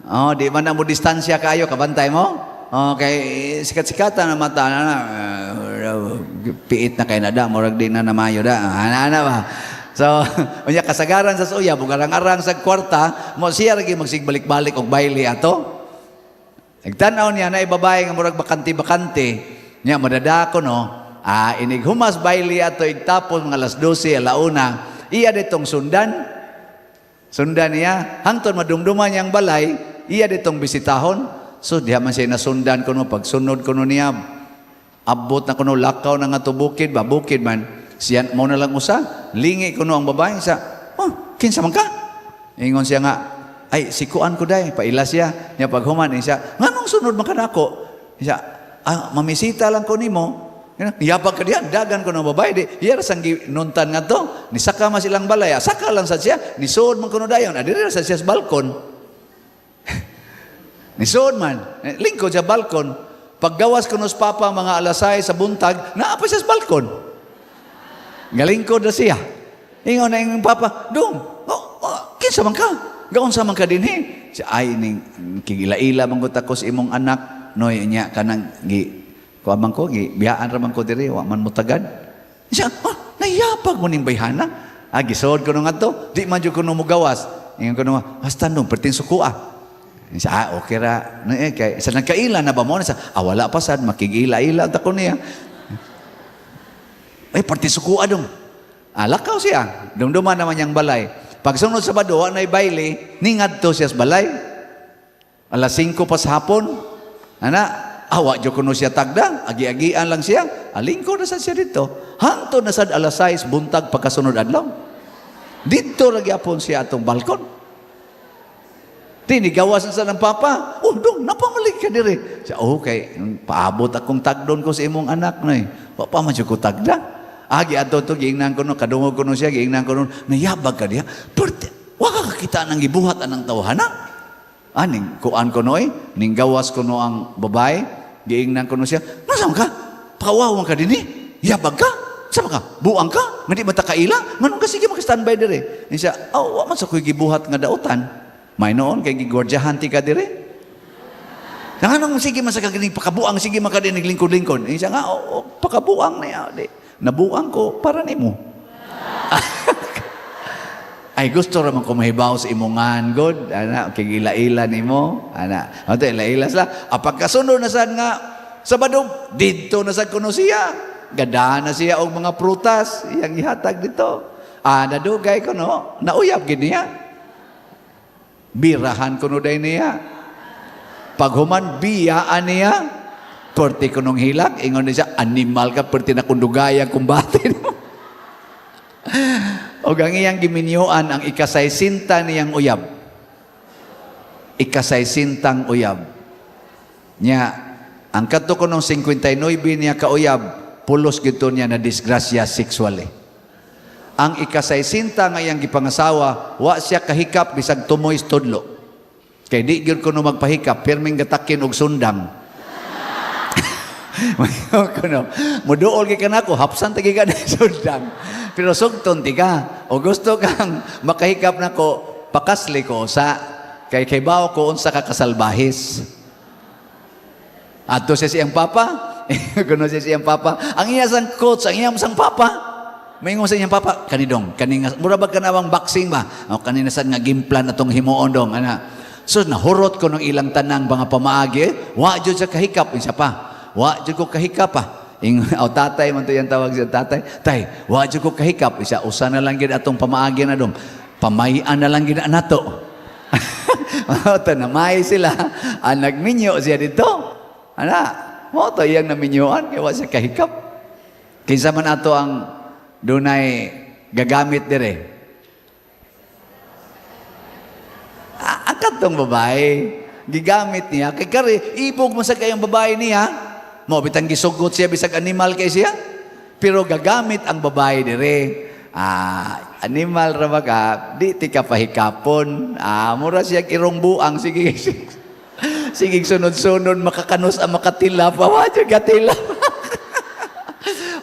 oh, di man na mo distansya kayo, kabantay mo, okay, sikat-sikatan na mata na, piit na kayo na da, murag di na namayo da, ana ba? So, unya kasagaran sa uyab, arang-arang sa kwarta, mo siya lagi magsigbalik-balik og baili ato. Nagtanaw niya na ibabae nga murag bakante-bakante, niya madadako no, inig humas baili ato igtapos mga alas 12, alauna, iya ditong sundan niya, hangtod madumduman niyang balay, iya ditong bisitahon, so diha man siya nasundan kuno, pagsunod kuno niya, abot na kuno, lakaw na nga to bukid man, siya mo na lang usa, lingi kuno ang babae, sa, kinsa man ka? Ingon siya nga, ay, sikuan ko day, paila siya, niya paghuman, siya, nga nung sunod man ka na ako, siya, mamisita lang ko nimo, yapag ka diyan, dagan ko ng babae, di, iyara sang nuntan nga to, nisaka man silang balay, saka lang sa siya, nisuod man ko no dayon, adira sa siya sa balkon, nisuod man, lingkod sa balkon, paggawas ko nos papa mga alasay sa buntag, naapa siya sa balkon, galingkod na siya, ingon na yung papa, dong, kinsa man ka? Gaon sa man ka din ay ning kigila-ila man ko sa imong anak noy nya kanang kuamang ko biyaan ra man ko diri wa man mutagad. Siya, nayapag mo ning bayhana. Gisod ko no ngadto, di man jud ko no mugawas. Ingon ko no, basta no pertin sukua. Siya, okay ra. Kay sa nagkaila na ba mo sa wala pa sad makigila-ila ta ko niya. Ay pertin sukua dong. Lakaw siya. Dumduman naman yang balay. Pagsunod sa Sabado, na baile, ningadto siya sa balay. Alas 5 pa sa hapon. Awa jo kuno siya tagda, agi-agian lang siya. Alingko na sad siya dito. Hangtod na sad alas 6 buntag pagkasunod adlaw. Dito ra gyapon siya atong balkon. Tinigawas na sa ng papa. Dong, napamalik ka diri. Siya, okay, paabot akong tagdon ko sa imong anak na Wa pa man siya ko tagda. Agi ato to giingnan ko no, kadungog ko no siya, giingnan ko no, nayabag ka diya. Perte, waka kakita nang gibuhat anang tawhana. Aning kuan ko no ning gawas ko no ang babae, giingnan ko no siya. Nasaan ka? Pakawaw ka dinhi. Yabag ka? Sama ka? Buang ka? Nga di matakaila? Nganong ka sige maka-standby dire? Ni siya, wa man sa ko'y gibuhat nga dautan. May noon kay gigwardyahan ti ka dire. Nganong sige man sa kaganing pakabuang, sige makadinig lingkod-lingkod. Ni siya nga, pakabuang na yan. Nabuang ko para nimo. Ay gusto ra man ko mahibaw sa imongan god, ana kigila-ila nimo, ana. Ato ila-ila sa pagkasunod na sad nga Sabado didto na sad kuno siya. Gada na siya og mga prutas, iyang ihatag dito. Nadugay ko no, nauyab gid niya. Birahan kuno day niya. Paghuman biyaan niya. Perti ko nung hilak, ingon niya, animal ka, perti na kundugaya kumbatin. O ang iyang giminyuan, ang ikasaysinta niyang uyab. Ikasaysintang uyab. Nya, ang kato ko nung 59 niya kauyab, pulos gito niya na disgrasya sexually. Ang ikasaysinta nga iyang gipangasawa, wa siya kahikap, bisag tumoy studlo. Kaya di gyud ko nung magpahikap, pirming gatakin og sundang. Muduol kay kanako hapsan tagi ka na sundang pero sugton ti ka o gusto kang makahikap nako pakasli ko sa kay bawo ko unsa ka kasalbahis ato siya siyang papa kuno siya siyang papa ang iya sang coach ang iya sang papa may sa iyang papa kanidong kaning mura ba kanawang boxing ba o kanina sad nga gimplan atong himuon dong ana so nahurot ko ng ilang tanang mga pamaagi wa jud sa kahikap isa pa wa jud ko kahikap pa. Tatay man to yang tawag sa tatay. Tay, wa jud ko kahikap. Usa na lang gid atong pamaagi na dong. Pamayan na lang gid nato. Ito na may sila. Nagminyo siya dito. Mo to yang naminyoan kay wa siya kahikap. Kinsa man ato ang dunay gagamit dire. Ang katong babae gigamit niya kay kare ibog man sa kayang babae niya. Mo bitang gisugot siya bisag animal kay siya. Pero gagamit ang babae dire. Animal ra ba ka? Di ti ka pahikapon. Mura siya irong buang sige. Sige, sunod-sunod, makakanos ang makatila. Pawadyo, gatila.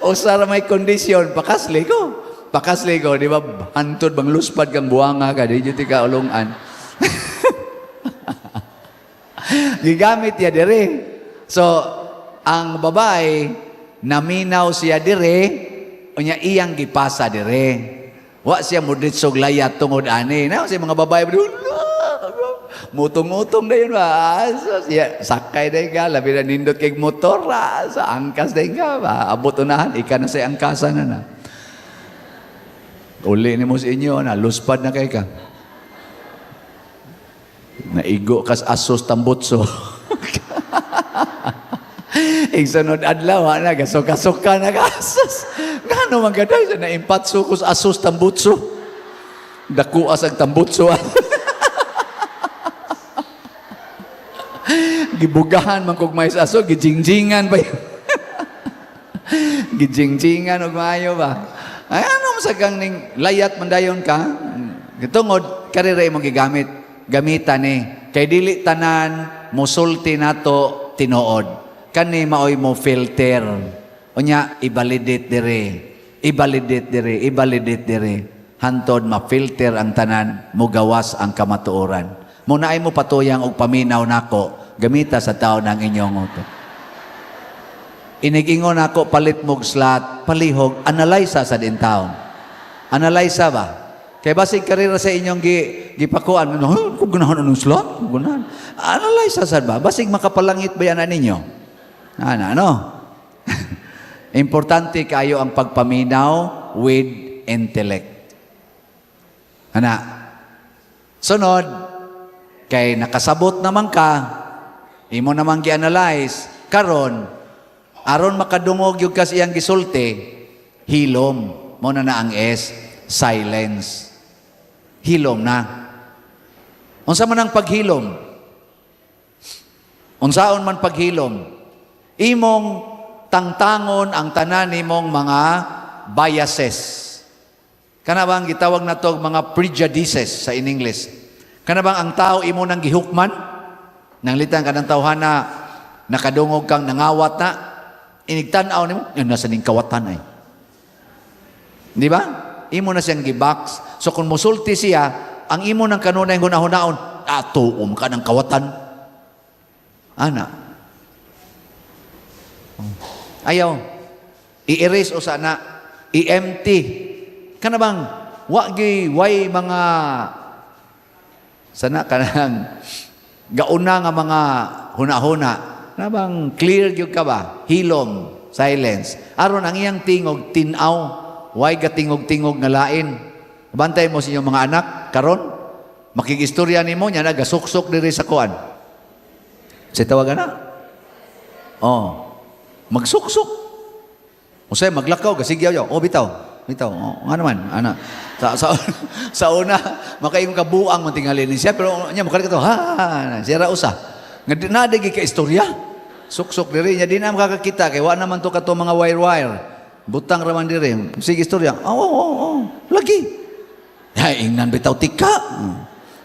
O sara may kondisyon, pakasli ko. Pakasli ko, di ba? Hantod, bang luspad kang buwanga ka, di dito ka ulungan. Gigamit ya dire. So, ang babae, naminaw siya dire, o niya iyang gipasa dire. Wa siya muditsog layat tungod ani. Na si mga babae mutong-mutong na yun ba? So, siya, sakay na ka, labi na nindot kay motor, sa angkas na ka ba? Abot unahan, ika na sa angkasan na. Uli ni mo sa inyo, na luspad na kay ka. Naigo kas asos tambutso. Igsunod adlaw na gasok-gasok na kasas. Ngano man gaday sa naimpatso kus asos tambutso. Dakuas ang tambutso. Gibugahan man kog mais aso, gijingjingan ba? Gijingjingan og maayo ba? Ay ano sa kang ning layat man dayon ka? Gitungod karire mo gigamit. Gamitan ni kay dili tanan musulti nato tinuod. Kani maoy mo filter. Unya i-validate dire. I-validate dire, i-validate dire. Hantod ma-filter ang tanan, mugawas ang kamatuoran. Muna ay mo patuyang og paminaw nako, gamita sa tao ng inyong uto. Inigingon nako palit mog slot, palihog, analysa sa din taon. Analysa ba? Kay basig karira sa inyong gipakuan, kung ganahan anong slot, kung ganahan. Analysa sa ba? Basig makapalangit ba yan ninyo? Ano? Importante kayo ang pagpaminaw with intellect. Sunod, kay nakasabot naman ka, imo naman gi-analyze, karon, aron makadungog yung kasi iyang gisulti, hilom. Muna na ang S, silence. Hilom na. Unsa man ang paghilom? Unsaon man paghilom? Imong tangtangon ang tanan nimong mga biases. Kana bang gitawag na to mga prejudices sa in English? Kana bang ang tao imo nang gihukman? Nang litang kanang tawhana nakadungog kang nangawat na, inigtan-aw nimo, yun nasa ning kawatan ay. Di ba? Imo na siyang gibox. So kung musulti siya, ang imo nang kanunay hunahon-hunaon, tuom ka ng kawatan. Ana. Ayaw. I-erase o sana. I-empty. Kana bang, way mga sana kanang gauna nga mga huna-huna. Kana bang clear gyud ka ba? Hilom, silence. Aron ang iyang tingog, tinaw. Way gatingog-tingog nga lain. Bantay mo sa inyong mga anak, karon makigistorya nimo nya nagasuksok diri sa kuan. Sa tawagan na. Magsuksok. Usay maglakaw gasigyaw yo. Bitaw. Nga naman, ana. Sa una makaingon ka buang mo tingali ni siya pero nya makali ka to. Sira usa. Nga nadagi ka istorya. Suksok diri nya di na makakakita kay wa naman to kato mga wire. Butang raman diri. Sige istorya. Lagi. Ingnan bitaw tika.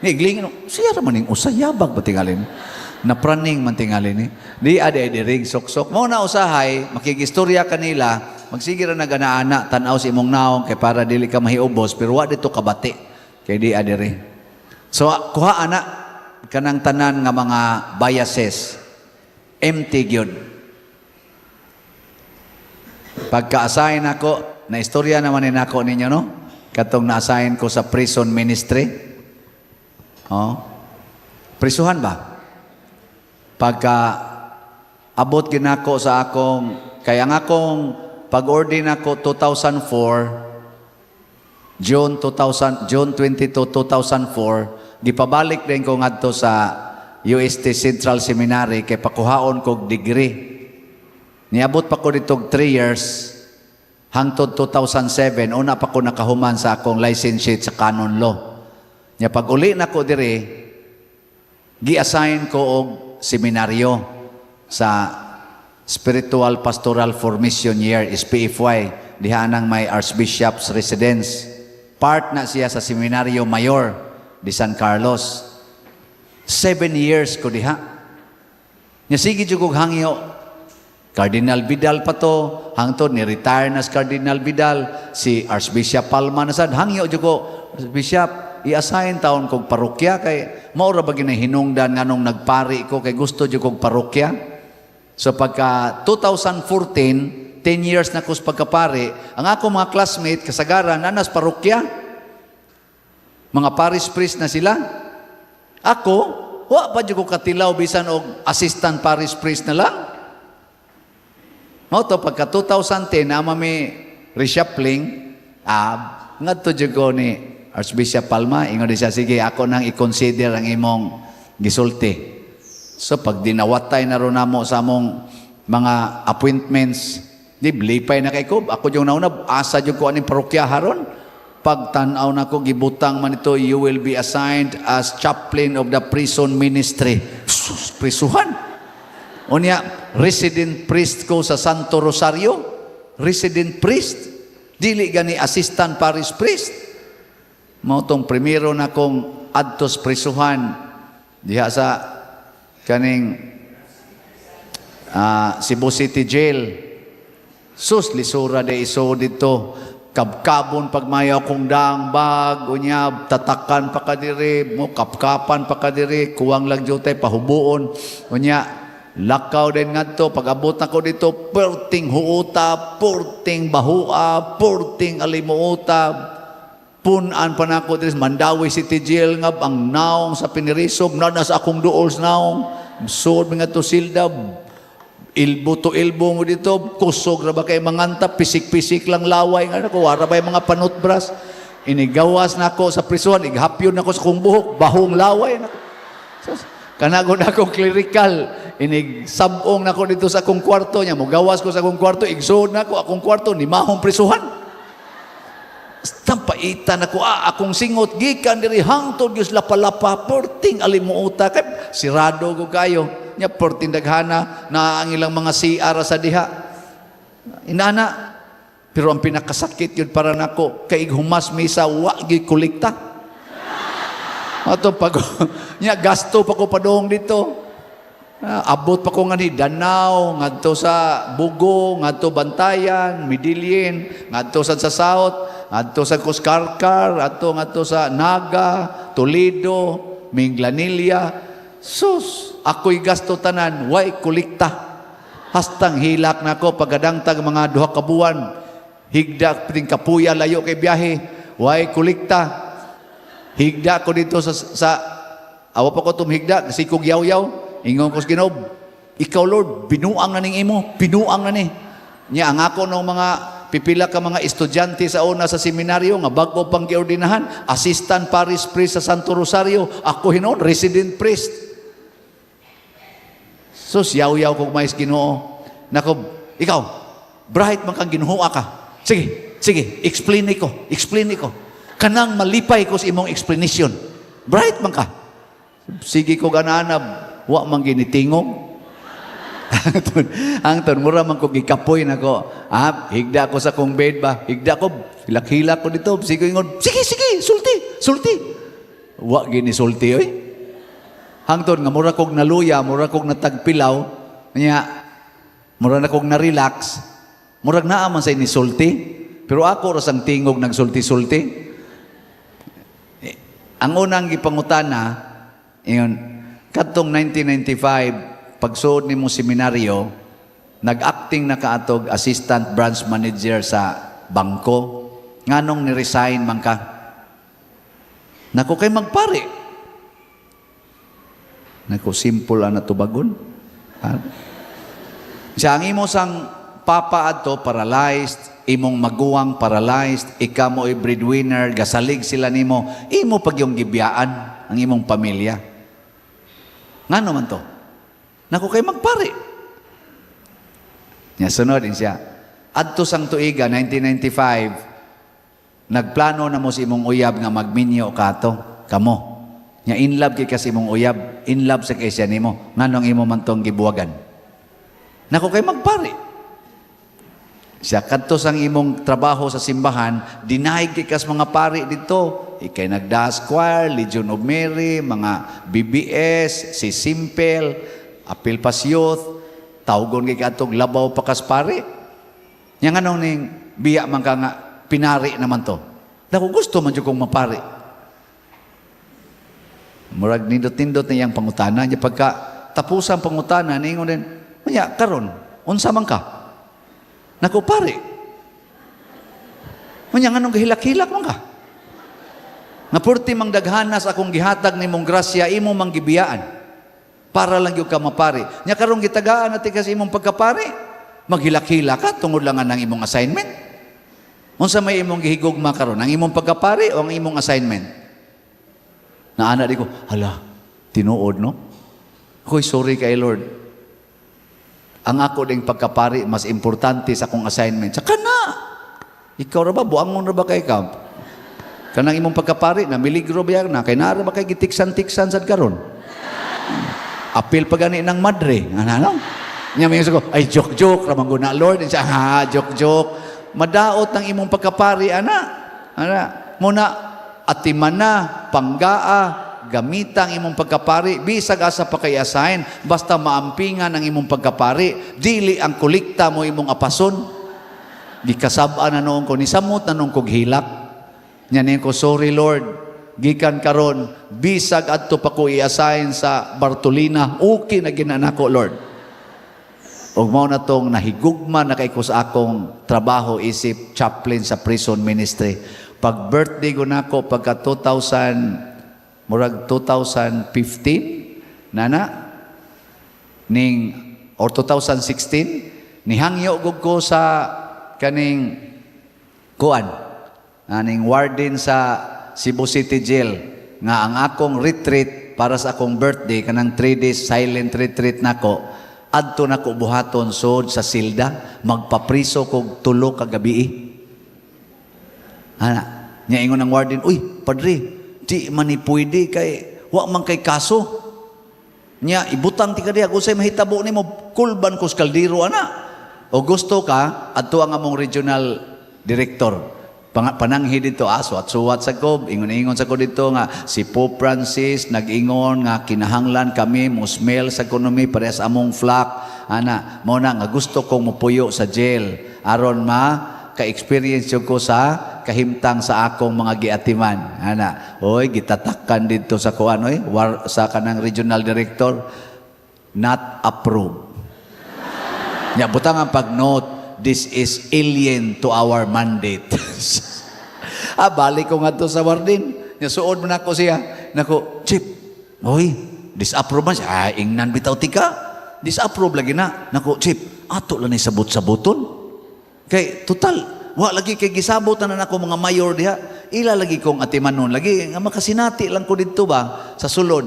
Nigling siya raman ning usayabag ba tingalin. Napraning man tingali ni. Di ada diring sok-sok. Mo na usahay, makigistorya kanila, magsige ra naganaana tan-aw si imong naong kay para dili ka mahiubos pero wa dito kabati. Kay di adiri. So kuha ana kanang tanan nga mga biases. Empty gyud. Pagka-assign ako, na istorya naman ni nako ninyo no? Katong na-assign ko sa prison ministry. Prisuhan ba? Pagka abot ginako sa akong, kaya nga akong pag-order ako 2004, June 22, 2004, gipabalik din ko ngadto sa UST Central Seminary kay pakuhaon kog degree. Niabot pa ko dito 3 years, hangtod 2007, una pa ko nakahuman sa akong licentiate sa canon law. Nya pag uli na ko dire, gi-assign ko og seminaryo sa Spiritual Pastoral Formation Year, SPFY, diha nang may Archbishop's Residence. Part na siya sa Seminaryo Mayor di San Carlos. 7 years ko diha. Nya sige jud kog hangyo. Cardinal Vidal pa to, hangtod ni retire na si Cardinal Vidal, si Archbishop Palma na sad, hangyo jud ko, Bishop, i-assign taon kog parokya kay maura ba ginahinungdan nganong nagpari ko kay gusto jud kog parokya. So pagka 2014, 10 years na ko sa pagkapari, ang ako mga classmate kasagaran nanas parokya. Mga parish priest na sila. Ako, wa pa jud ko katilaw bisan og assistant parish priest na lang. Mao to pagka 2010 na may reshuffling, ngadto jud ko ni Archbishop Palma, ingon di siya, sige ako nang i-consider ang imong gisulti. So pag dinawatay na ron namo sa among mga appointments, di blipay na kay ko, ako yung nauna, asa jud ko aning parokya haron. Pag tanaw na ko gibutang man ito, you will be assigned as chaplain of the prison ministry. Sus, prisuhan. Unya, resident priest ko sa Santo Rosario, resident priest, dili gani assistant parish priest. Mao tong primero na kong adtos prisuhan diha sa kaning Cebu City Jail. Sus, lisura de iso dito. Kabkabon pagmayaw kong daang bag, unya, tatakan pa ka diri, mo kapkapan pa ka diri, kuwang lang jutay, pahubuon. Unya, lakaw din nga to, pag abot na ko dito, perting huuta, perting bahua, perting alimuuta, punan pa na ako diri, Mandawi City Jail nga, ang naong sa pinirisob, nanas akong duol sa naong, suod nga to sildab, ilbo to ilbo mo dito, kusog na ba kay manganta, pisik-pisik lang laway nga ako, wara ba yung mga panutbras, inigawas na ako sa prison, ighapyon na ako sa kong buhok, bahong laway na ako. Kanagon akong clerical, inig-sabong na ako dito sa akong kwarto niya, mugawas ko sa akong kwarto, igsood na ako, akong kwarto, ni mahong prisuhan. Tampaitan ako, akong singot, gikan diri hangtod Diyos lapalapa, porting alimuuta, kay sirado ko kayo, nya porting daghana na ang ilang mga CR sa diha. Inana, pero ang pinakasakit yun para nako, kay humas misa, wagi kolekta. Ato pag nya gasto pa ko padong dito. Abot pa ko nga ni Danao, ngadto sa Bugo, ngadto Bantayan, Midilin, ngadto sa South, ngadto sa Cuscarcar, ngadto sa Naga, Toledo, Minglanilla. Sus, ako'y gasto tanan, way kolekta. Hastang hilak na ko pagadangtag mga 2 ka buwan. Higda piting kapuya layo kay biyahe, way kolekta. Higda ko dito sa awa pa ko tumhigda, kasi kog yaw-yaw, ingon ko sa Ginoo, ikaw Lord, binuang na ning imo, binuang na ni. Nya ang ako ng mga pipila ka mga estudyante sa una sa seminaryo, nga bago pang giordinahan, assistant parish priest sa Santo Rosario, ako hinon, resident priest. So, yaw-yaw kong mais Ginoo. Nako, ikaw, bright man kang ginuhua ka. Sige, explain ko. Kanang malipay ko sa imong explanation. Bright man ka. Sige ko gananab, wa man ginitingog. Angton, mura man ko gikapoy na ko. Higda ko sa kong bed ba? Higda ko, hilak-hilak ko dito. Sige, sulti. Wa gini sulti, oy. Hangtod nga mura kog naluya, mura kog natagpilaw, niya mura na kog na-relax, murag naa man sa inisulti, pero ako ras ang tingog nagsulti-sulti. Ang unang gipangutana, iyon, kadtong 1995, pagsuod nimo seminaryo, nag-acting na kaatog assistant branch manager sa bangko. Nganong ni-resign man ka? Nako kay magpare. Nako, simple na tubagon. Siya ang imo sang papa adto paralyzed, imong maguwang paralyzed, ika mo breadwinner, gasalig sila nimo, imo pag yung gibiyaan ang imong pamilya. Ngano man to? Nako kay magpare. Nya sunod din siya. Adto sang tuiga 1995, nagplano na mo si imong uyab nga magminyo kato kamo. Nya in love kay kasi imong uyab, in love sa kay siya nimo. Nganong imo man tong gibuwagan? Nako kay magpare. Siya kadto sang imong trabaho sa simbahan, dinaig kay kas mga pari dito. Ikay nagdaas choir, Legion of Mary, mga BBS, si Simple, apil pas youth, tawgon kay katong labaw pakas pare. Yang anong ning biya man ka nga pinari naman to. Dako gusto man jud kong mapari. Murag nindot-nindot na iyang pangutana. Niya pagka tapusan pangutana, ningon din, maya, karon, unsa man ka? Naku, pare. Manya, anong gahilak-hilak man ka? Nga purti mang daghanas akong gihatag ni mong grasya, imo mang gibiyaan. Para lang yung ka mapari. Nya karong gitagaan natin kasi imong pagkapari, maghilak-hilak ka, tungod lang ang imong assignment. Unsa may imong gihigugma karon, ang imong pagkapari o ang imong assignment? Naana di ko, hala, tinuod no? Ako'y sorry kay Lord. Ang ako ding pagkapari, mas importante sa akong assignment. Saka na! Ikaw ra ba? Buangon ra ba kay ka? Kanang imong pagkapari, namiligro ba yan na? Kay nara ba kay gitiksan-tiksan sad karon? Apil pa gani ng madre. Ano? Niya may ko, ay joke-joke, ramang guna Lord. Siya, ha, joke-joke. Madaot ng imong pagkapari, ana. Muna, atiman na, panggaa, gamitang imong pagkapari, bisag asa pa kay assign, basta maampingan ang imong pagkapari, dili ang kulikta mo imong apason. Gikasab-an na noong ko, nisamot na noong kog hilak. Nyanin ko, sorry Lord, gikan karon, bisag adto pa ko i-assign sa Bartolina, okay na ginanako Lord. O mao na tong nahigugma na kay ko sa akong trabaho isip chaplain sa prison ministry. Pag birthday ko nako pagka 2015 nana ning or 2016 nihangyo gud ko sa kaning kuan aning warden sa Cebu City Jail nga ang akong retreat para sa akong birthday kanang 3 days silent retreat nako adto nako buhaton sud sa silda magpapriso kog 3 ka gabi. Ana, niya ingon ng warden, uy, padre, di man ni pwede kay, wa man kay kaso. Niya, ibutang ti ka diya, kung sa'y mahitabo ni mo, kulban ko sa kaldero, ana. O gusto ka, adto ang among regional director. Pananghi dito, suwat-suwat sa ko, ingon-ingon sa ko dito nga, si Pope Francis, nag-ingon nga, kinahanglan kami, musmel sa ekonomi, parehas among flock. Ana, mo na nga, gusto kong mupuyo sa jail. Aron ka-experience ko sa kahimtang sa akong mga giatiman. Ana, oy, gitatakkan dito sa kuan, oy, sa kanang regional director, not approved. Nya, butang ang pag-note, this is alien to our mandate. Balik ko nga to sa warden. Nya, suod mo na ko siya. Nako, Chip, oy, disapprove man siya. Ingnan bitaw tika. Disapprove lagi na. Nako, Chip, ato lang ni sabot-saboton. Kay total, wa lagi kay gisabot na nako mga mayor diha. Ila lagi kong atimanon lagi nga makasinati lang ko didto ba sa sulod.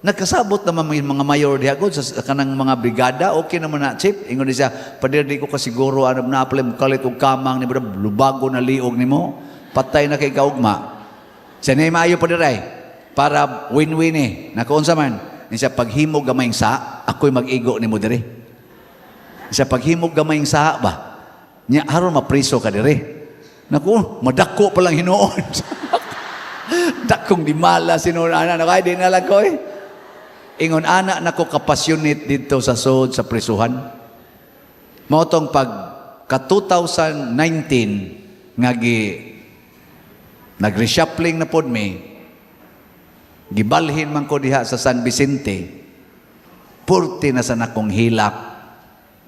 Nagkasabot naman mga mayor diha gud sa kanang mga brigada, okay naman na Chief. Ingon ni siya, pader di ko kasiguro ano na apel kalit og kamang ni bro, lubago na liog nimo. Patay na kay kaugma. Siya na maayo pader ay para win-win eh. Nakuunsa man. Ni siya paghimog gamayng sa, ako'y mag-igo nimo diri. Siya paghimog gamayng sa ba. Nya haron mapriso ka dire. Naku, madako pa lang hinuon. Dakong di mala sinuna na kay di na lang ko eh. Ingon ana nako kapassionate dito sa sud sa prisuhan. Mao tong pag ka 2019 nga nag-reshuffling na pod mi. Gibalhin man ko diha sa San Vicente. Purti na sa nakong hilak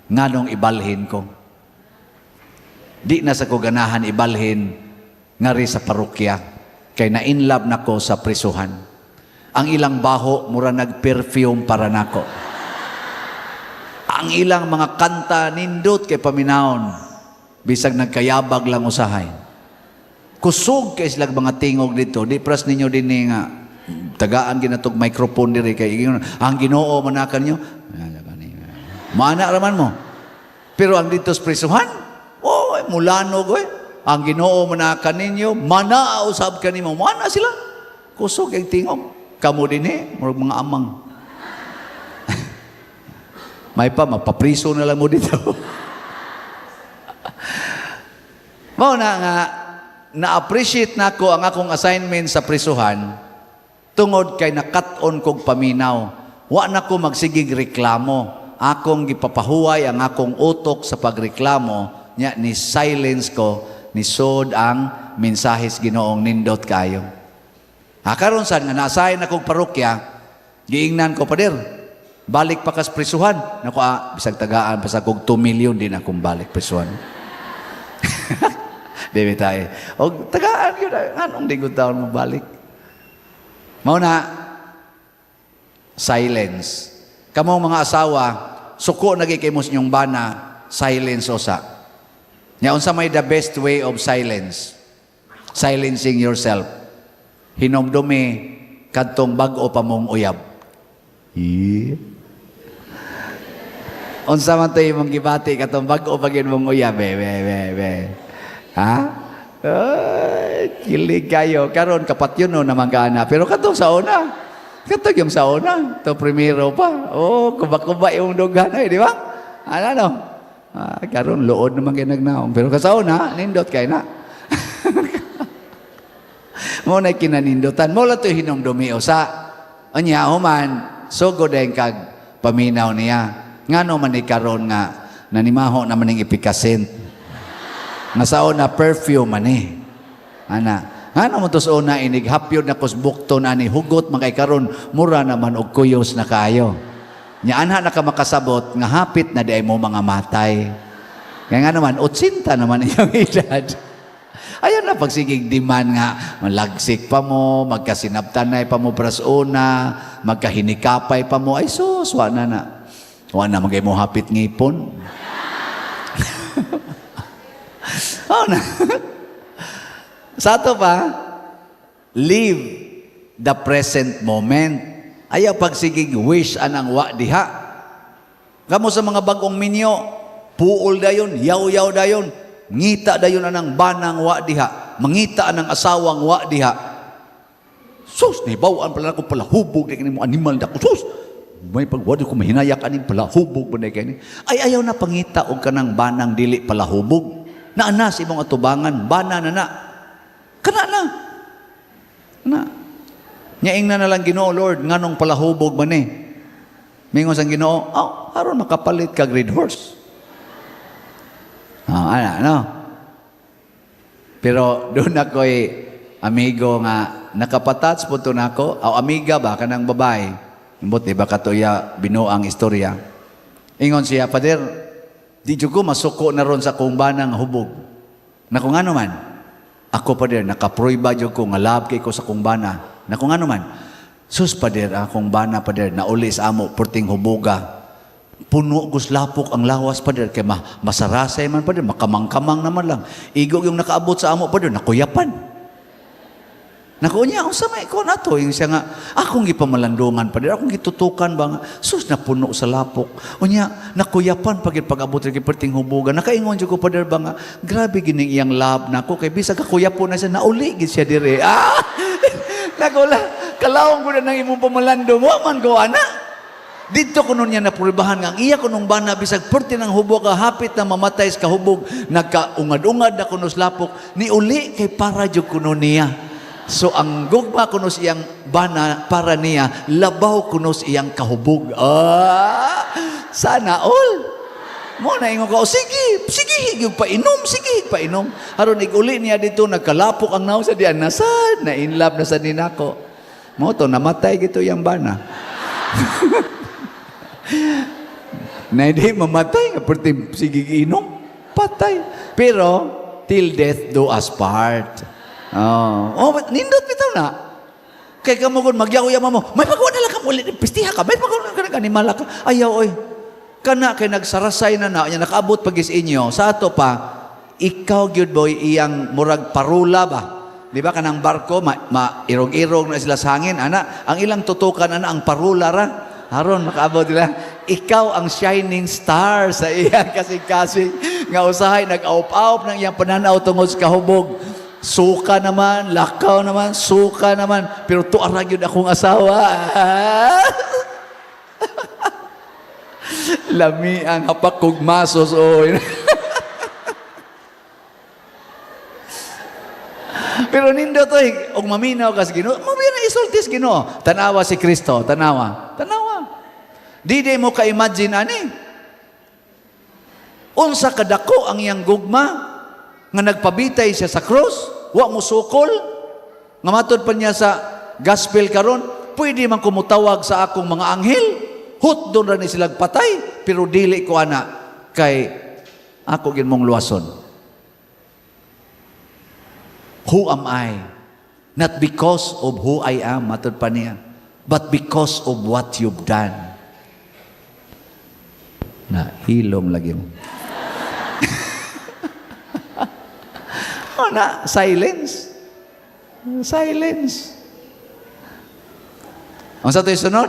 nganong ibalhin ko. Di na sa ko ganahan ibalhin ngari sa parokya kay na-inlove nako sa prisuhan. Ang ilang baho mura nag-perfume para nako. Ang ilang mga kanta nindot kay paminahon bisag nagkayabag lang usahay. Kusog kay sila mga tingog dito. Di pras ninyo din nga tagaan ginatog microphone diri kay ang Ginoo manakan nyo. Mana raman mo. Pero ang dito sa prisuhan, mulano ko eh. Ang Ginoo manakan ninyo, mana usab kanimo, mana sila. Kusog ang tingog. Kamu din murag mga amang. May pa mapapriso na lang mo dito. Mao na nga na-appreciate nako ang akong assignment sa prisuhan tungod kay nakat-on kog paminaw wa na ko magsigig reklamo. Akong gipapahuway ang akong utok sa pagreklamo, nya ni silence ko, ni sod ang mensahis Ginoong nindot kayo. Karon sad nga naasayan akong parokya, giingnan ko, Pader, balik pa kas prisuhan. Naku, bisag tagaan pa sa kong 2 million, din akong balik prisuhan. Di tayo. O tagaan yun, anong lingkod taon mo balik? Mauna, silence. Kamong mga asawa, suko nagikimos nyong bana, silence osa. Nya unsa may the best way of silence? Silencing yourself. Hinomdumi kadtong bag-o pa mong uyab. Unsa man tay imong gibati katong bag-o pa gyud mong uyab, Ha? Kilig kayo. Karon kapat yun no naman gana. Pero katong sa una. Katong yung sa una. Ito primero pa. Kuba-kuba yung duganay, di ba? Ano? Karon lood naman kayo nagnaong. Pero sa una, nindot kayo na. Mo na kinanindotan. Mo lang ito hinumdumi o sa. Anya, human, so godeng kag paminaw niya. Nga no man karon nga, nanimaho naman ng ipikasin. Nga sa una, perfume man Ana. Nga naman to sa una, inighapyod na kusbukto na ni hugot mga karon mura naman og kuyos na kayo. Nya anha na ka makasabot, nga hapit na di ay mo mga matay. Kaya nga naman, 80 naman iyong edad. Ayun na, pagsigig demand nga, malagsik pa mo, magkasinabtanay pa mo pras una, magkahinikapay pa mo, ay sus, wala na. Wala na, magay mo hapit ngipon. Oh, na. Sa ato pa, live the present moment. Ayaw pagsigig wish anang wa diha. Kamo sa mga bagong minyo, puol dayon, yaw-yaw dayon, ngita dayon anang banang wa diha, mangita anang asawang wa diha. Sus, nibawaan pala ko pala hubog na mo animal na ko. Sus, may pagwado ko mahinayak aning pala hubog ba na kani. Ay ayaw na pangita og kanang banang dili pala hubog. Naanas imong atubangan, bana na. Kana na. Na. Nyaing na lang Ginoo, Lord, nganong palahubog man Mingon sang Ginoo, aron makapalit ka red horse. Ano? Pero doon ako'y amigo nga nakapatats po to nako, amiga ba kanang babae. Buti ba katuya binuang istorya. Ingon siya, Pader, di ko masuko na ron sa kong banang hubog. Na kung ano man, ako Pader, nakaproiba dyan ko, nga lab kay ko sa kong bana. Na kung ano man, sus Pader, akong bana Pader, nauli sa amo, purting huboga. Puno guslapok ang lawas Pader, kay masarasay man Pader, makamang-kamang naman lang. Igog yung nakaabot sa amo Pader, nakuyapan. Nakunya, ang samay ko na to. Yung siya nga, akong gipamalandungan Pader, akong gitutukan ba nga, sus na puno sa lapok. Unya, nakuyapan pag-abot rin kiperting hubugan. Nakaingon dyan ko Pader ba nga, grabe gining iyang lab na ako, kay bisag kakuyapon na siya, nauligid siya dire. Nakula, kalawang ko na ng imong pamalandong, waman ko, ana. Dito ko nun niya napuribahan nga, ang iya ko nung bana, bisag perti ng hubog, hapit na mamatay sa kahubog, nagkaungad-ungad na kunos lapok, ni uli kay para dyan ko nun niya. So, ang gugma kunos iyang bana para niya, labaw kunos iyang kahubog. Sana all. Mo na ingon ko, sige, higig painom. Haron iguli niya dito, nagkalapok ang naong sa diyan, nasad, na in love na sa ninako. Mo to, namatay gito yung bana. Na hindi mamatay, nga perti sige inom, patay. Pero, till death do us part. Nindot bitaw na. Kay kamo kun magyaw-yaw mo, may pagawa na lang ka ulit, pistiha ka, may pagawa na ka animala ka. Ayaw oy. Kana kay nagsarasay na nya nakaabot pagis inyo. Sa ato pa, ikaw gyud boy iyang murag parula ba? Di ba kanang barko irog-irog na sila sa hangin, ana, ang ilang tutukan ana ang parula ra. Haron makaabot nila. Ikaw ang shining star sa iyang kasing-kasing nga usahay nag-aup-aup ng iyang pananaw tungod sa kahubog. Suka naman, lakaw naman, suka naman. Pero tuarag yun akong asawa. Lami ang hapak kog masos. Pero nindo to, og maminaw kas Ginoo. Mabira isultis Ginoo. Tanawa si Kristo, tanawa. Di mo ka-imagine ani. Unsa kadako ang iyang gugma nga nagpabitay siya sa cross, wa mo sukol, nga matod pa niya sa gospel karon, pwede man kumutawag sa akong mga anghel, hut doon ra ni silang patay, pero dili ko ana kay ako gin mong luwason. Who am I? Not because of who I am, matod pa niya, but because of what you've done. Na hilom lagi mo. Na silence. Silence. Ang sa ito'y sunod?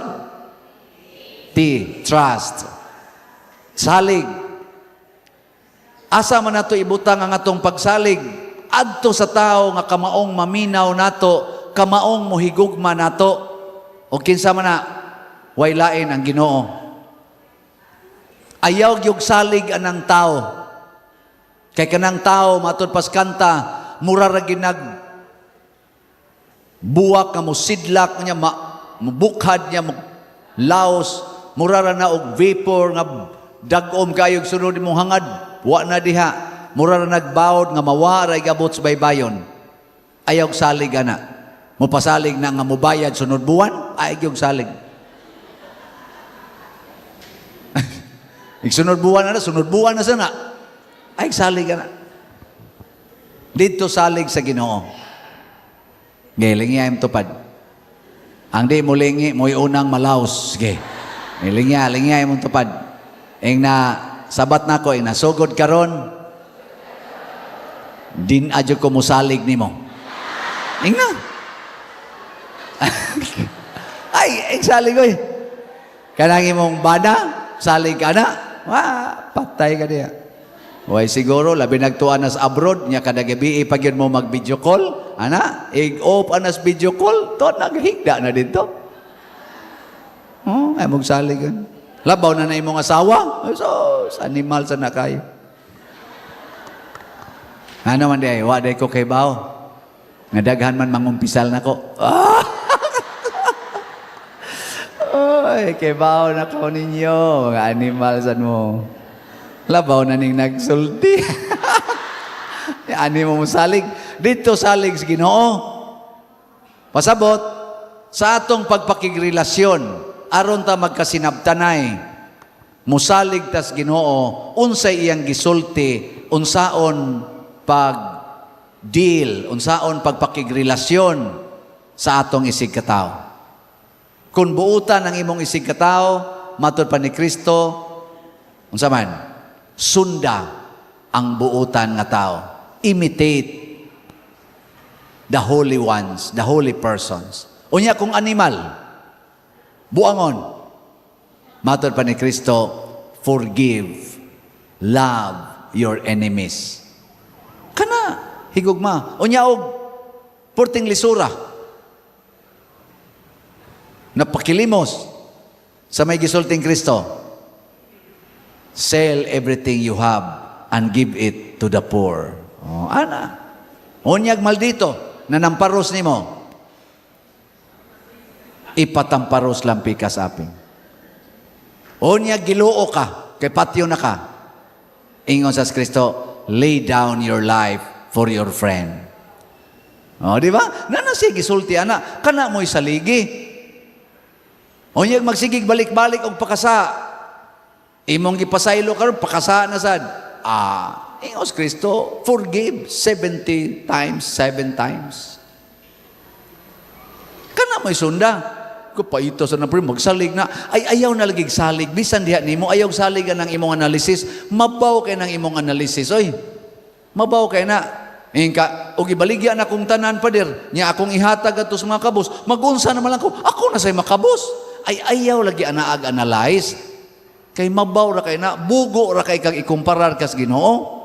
T. Trust. Salig. Asa man nato ibutang ang atong pagsalig adto sa tao nga kamaong maminaw nato, kamaong mohigugma nato, o kinsa man na way lain ang Ginoo. Ayaw gyud salig anang tao. Kay kanang tao matud pas kanta, mura ra ginag buwak nga mo sidlak niya, mubukhad niya, laos, mura ra na og vapor nga dagom kayog sunod imong hangad, wa na diha, mura ra nagbawod nga mawara igabot sa baybayon. Ayaw salig ana. Mopasalig na nga mobayad sunod buwan, ay gyud salig. Sunod buwan na sana. Ay, salig ka na. Dito salig sa Ginoo. Ngayon, lingya yung tupad. Ang di mo lingi, mo'y unang malaos. Sige. Lingya yung tupad. Ang na, sabat na ko, nasugod karon, din adyo ko musalig ni mo. Ing na. Ay, salig ko eh. Kanangin mong bana, salig ka na. Patay ka niya. Way siguro labi nagtuan nas abroad nya kada gabi pag yun mo mag video call ana off anas video call to naghigda na dito. Ay mong saligan. Labaw na imong asawa. So animal sa nakayo. Ano man di wa day ko kay bawo. Nga daghan man mangumpisal nako. Oy kay bawo na ko ninyo mga animal san mo. Labaw na ning nagsulti. Ani mo salig. Dito salig sa Ginoo. Pasabot, sa atong pagpakigrelasyon, aron ta magkasinabtanay, musalig tas Ginoo, unsay iyang gisulti, unsaon pag-deal, unsaon pagpakigrelasyon sa atong isig katao. Kung buutan ang imong isig katao, matod pa ni Kristo, unsa man? Sunda ang buutan nga tao. Imitate the holy ones, the holy persons. Unya kung animal, buangon. Matod pa ni Kristo, forgive, love your enemies. Kana, higugma. Unya og, purting lisura. Napakilimos sa may gisulting Kristo. Sell everything you have and give it to the poor. Ana. Unyag maldito, nanamparos nimo. Ipatamparos lampi ka sa aping. Unyag giluo ka, kay patyo na ka. Ingon sa Kristo, lay down your life for your friend. Di ba? Nanasigi sulti ana, kana mo'y saligi. Unyag magsigig balik-balik og pakasa. Imong gipasaylo karon pakasa na sad. Ingos Kristo, forgive 70 times, 7 times. Kana may sunda. Kapaito sa napre magsalig na. Ay ayaw na lagi salig. Bisan diha nimo ayaw salig ang imong analysis. Mabaw kay nang imong analysis. Oy. Mabaw kay na. Ingka og ibaligya na kong tanan pader. Nya akong ihatag adto sa mga kabus. Magunsa naman lang ko. Ako na say makabus. Ay ayaw lagi anaag analyze. Kay mabaw ra kay na, bugo ra kay kag ikumparar kas Ginoo.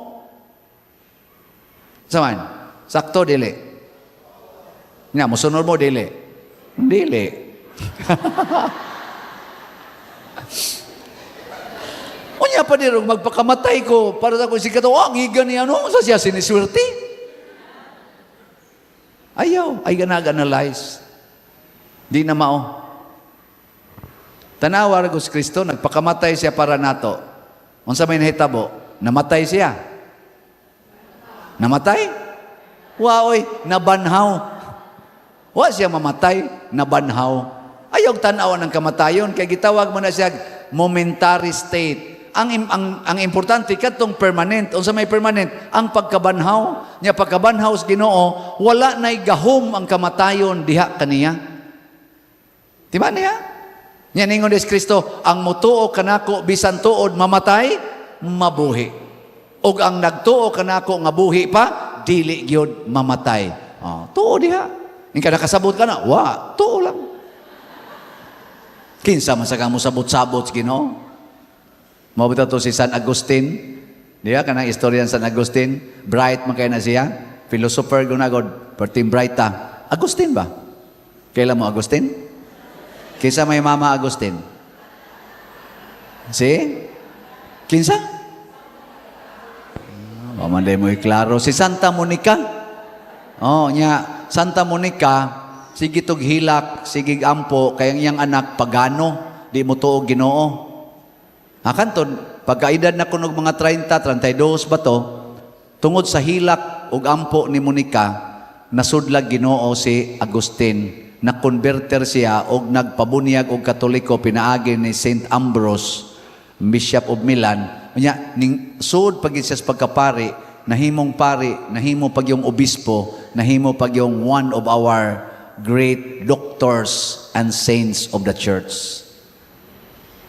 Saman, sakto dili. Nga mosunod mo dili. Dili. Unya pa dirog magpakamatay ko para sa ko si kato, ang higa ni ano sa siya siniswerte. Ayaw, ay ganag-analyze. Di na mao. Tanawa ra Gus Kristo, nagpakamatay siya para nato. Unsa may nahitabo? Namatay siya. Namatay? Waoy, nabanhaw. Wa siya mamatay, nabanhaw. Ayaw tanaw ng kamatayon, kaya gitawag mo na siya momentary state. Ang importante katong permanent. Unsa may permanent? Ang pagkabanhaw. Nya pagkabanhaw sa Ginoo, wala nay gahom ang kamatayon diha kaniya. Diba niya? Nya ningon des Kristo, ang mutuo kanako bisan tuod mamatay, mabuhi. Og ang nagtuo kanako nga buhi pa, dili gyud mamatay. Tuo diha. Ingka nakasabot ka na, wa, tuo lang. Kinsa man sa kamo sabot-sabot sa Ginoo? Mabita to si San Agustin. Diya, kanang istorya ng San Agustin. Bright man kayo na siya. Philosopher gunagod. Perting bright ta. Agustin ba? Kailan mo Agustin? Kinsa may mama Agustin? Si? Kinsa? Mamanday mo iklaro. Si Santa Monica. Nya, Santa Monica, sige tog hilak, sige ampo, kayang iyang anak pagano, di mo tuog Ginoo. Kanton, pagkaedad na kunog mga 30, 32 ba to, tungod sa hilak ug ampo ni Monica, nasudlag Ginoo si Agustin. Nakonverter siya og nagpabunyag og Katoliko pinaagi ni Saint Ambrose, Bishop of Milan. Nya ning sud pagid siya sa pagkapari, nahimong pari, nahimo pag yung obispo, nahimo pag yung one of our great doctors and saints of the church.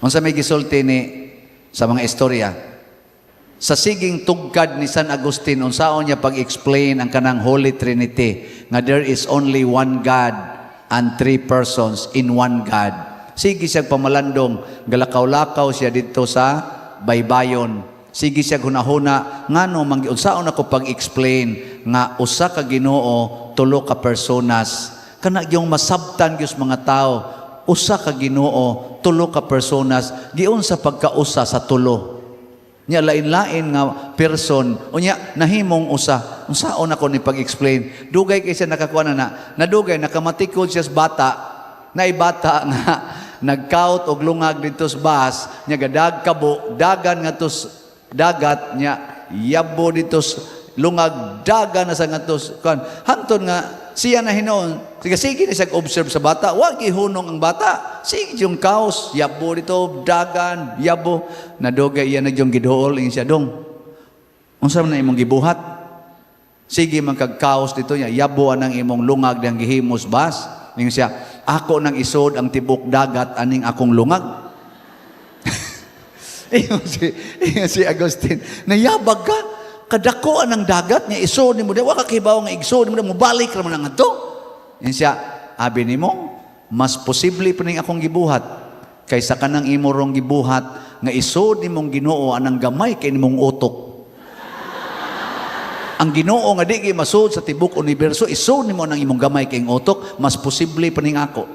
Unsa may gisulti ni sa mga istorya, sa siging tugkad ni San Agustin, unsaon niya pag-explain ang kanang Holy Trinity, nga there is only one God and three persons in one God. Sige siya pamalandong, galakaw-lakaw siya dito sa baybayon. Sige siya hunahuna, ngano unsaon ako pag-explain nga usa ka Ginoo, tulo ka personas. Kana yung masabtan gyud mga tao, usa ka Ginoo, tulo ka personas, giun sa pagkausa sa tulo. Nya lain-lain nga person, unya nahimong usa. Unsaon ako ni pag-explain? Dugay kay siya nakakuha na, nadugay nakamatikod siya sa bata, na ibata nga nagkaut og lungag dito sa bas, nya gadag kabo, dagan nga tos dagat nya yabo dito sa lungag, dagan na sa ngatos kan. Hanton nga siya na hinoon, sige na siya observe sa bata, wag ihunong ang bata. Sige yung kaos, yabo dito, dagan, yabo. Nadugay iya na yung gidool, yung siya dong. Unsa man na imong gibuhat? Sige man kag kaos dito, yabo anang imong lungag ng gihimos bas. Yung siya, ako nang isod ang tibok dagat aning akong lungag. si Agustin, nayabag ka. Kadakuan ng dagat niya isod nimo wa ka kibaw nga igsod nimo balik ra man ang adto. Yan siya, abi nimo, mas posible pa ning akong gibuhat kaysa kanang imo rong gibuhat nga isod nimong Ginoo anang gamay kay nimong utok. Ang Ginoo nga di masud sa tibok universo, isod nimo nang imong gamay kay utok, mas posible pa ning ako.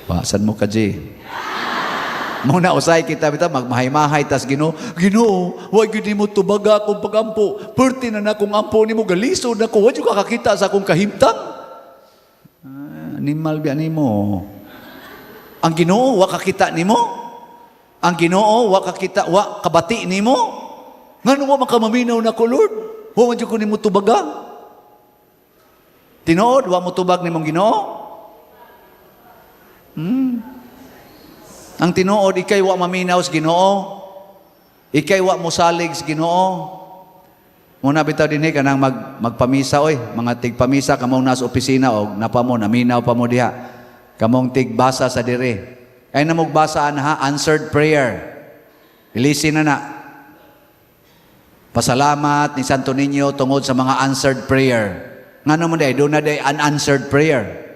Pasan mo ka, G. Muna usay kita magmahay-mahay tas Ginoo, wa gyud nimo tubaga akong pagampo. Perti na akong ampo nimo galisod nako, wa gyud ka kakita sa akong kahimtang. Animal biya nimo. Ang Ginoo wa kakita nimo? Ang Ginoo wa kakita, wa kabati nimo? Ngano mo makamaminaw nako, Lord? Wa man gyud ko nimo tubaga. Tinuod wa mo tubag nimong Ginoo? Ang tinuod, ikay wa maminaw sa Ginoo. Ikay wa mosalig sa Ginoo. Muna bitaw din kanang magpamisa, oy, mga tigpamisa, kamong nasa opisina, o napa mo, naminaw pa mo diha. Kamong tigbasa sa dire. Kaya na magbasaan ha, answered prayer. Ilisin na. Pasalamat ni Santo Niño tungod sa mga answered prayer. Ngano mo day, doon na day unanswered prayer.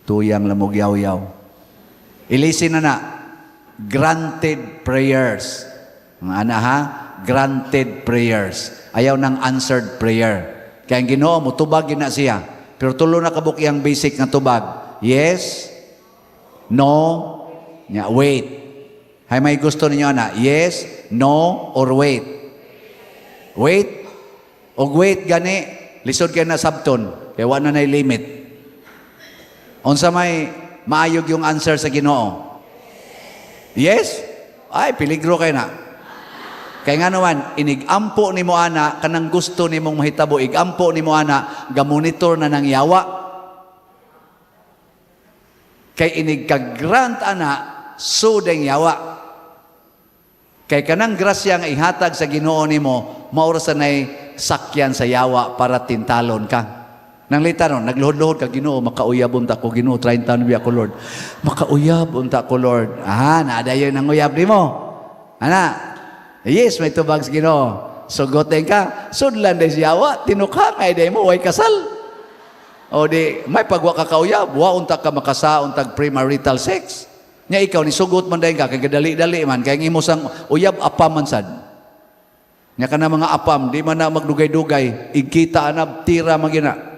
Tuyang lamog yaw-yaw. Ilisin na. Granted prayers. Mga ana ha? Granted prayers. Ayaw ng answered prayer. Kaya ang Ginoo mo, tubag na siya. Pero tulo na kabuk yung basic na tubag. Yes, no, wait. Hay may gusto ninyo na? Yes, no, or wait. Wait. O wait gani, lisod kayo na sabton. Kaya wala na limit. Unsa may maayog yung answer sa Ginoo? Yes? Ay, peligro kay na. Kaya nga naman, inigampo ni mo ana, kanang gusto ni mong mahitabo, igampo ni mo ana, gamonitor na ng yawa. Kay inigkagrant ana, sudeng yawa. Kay kanang grasya nga ihatag sa Ginoo nimo, maurasan ay sakyan sa yawa para tintalon ka. Nang litanon, nagluhod-luhod ka, Ginoo, makauyab unta ko, Ginoo, 30 taon biya ko, Lord. Makauyab unta ko, Lord. Naadayon ang uyab nimo. Ana, yes, may tubag sa Ginoo. Sugotin ka, sudlan day yawa, tinukha ngay day mo, way kasal. O di, may pagwa ka kauyab, wa unta ka makasa, untag premarital sex. Nya ikaw, ni sugot man dahin ka, kay gadali-dali man, kay imo sang uyab, apam man sad. Nya ka na mga apam, di man na magdugay-dugay, igkita na, tira magina.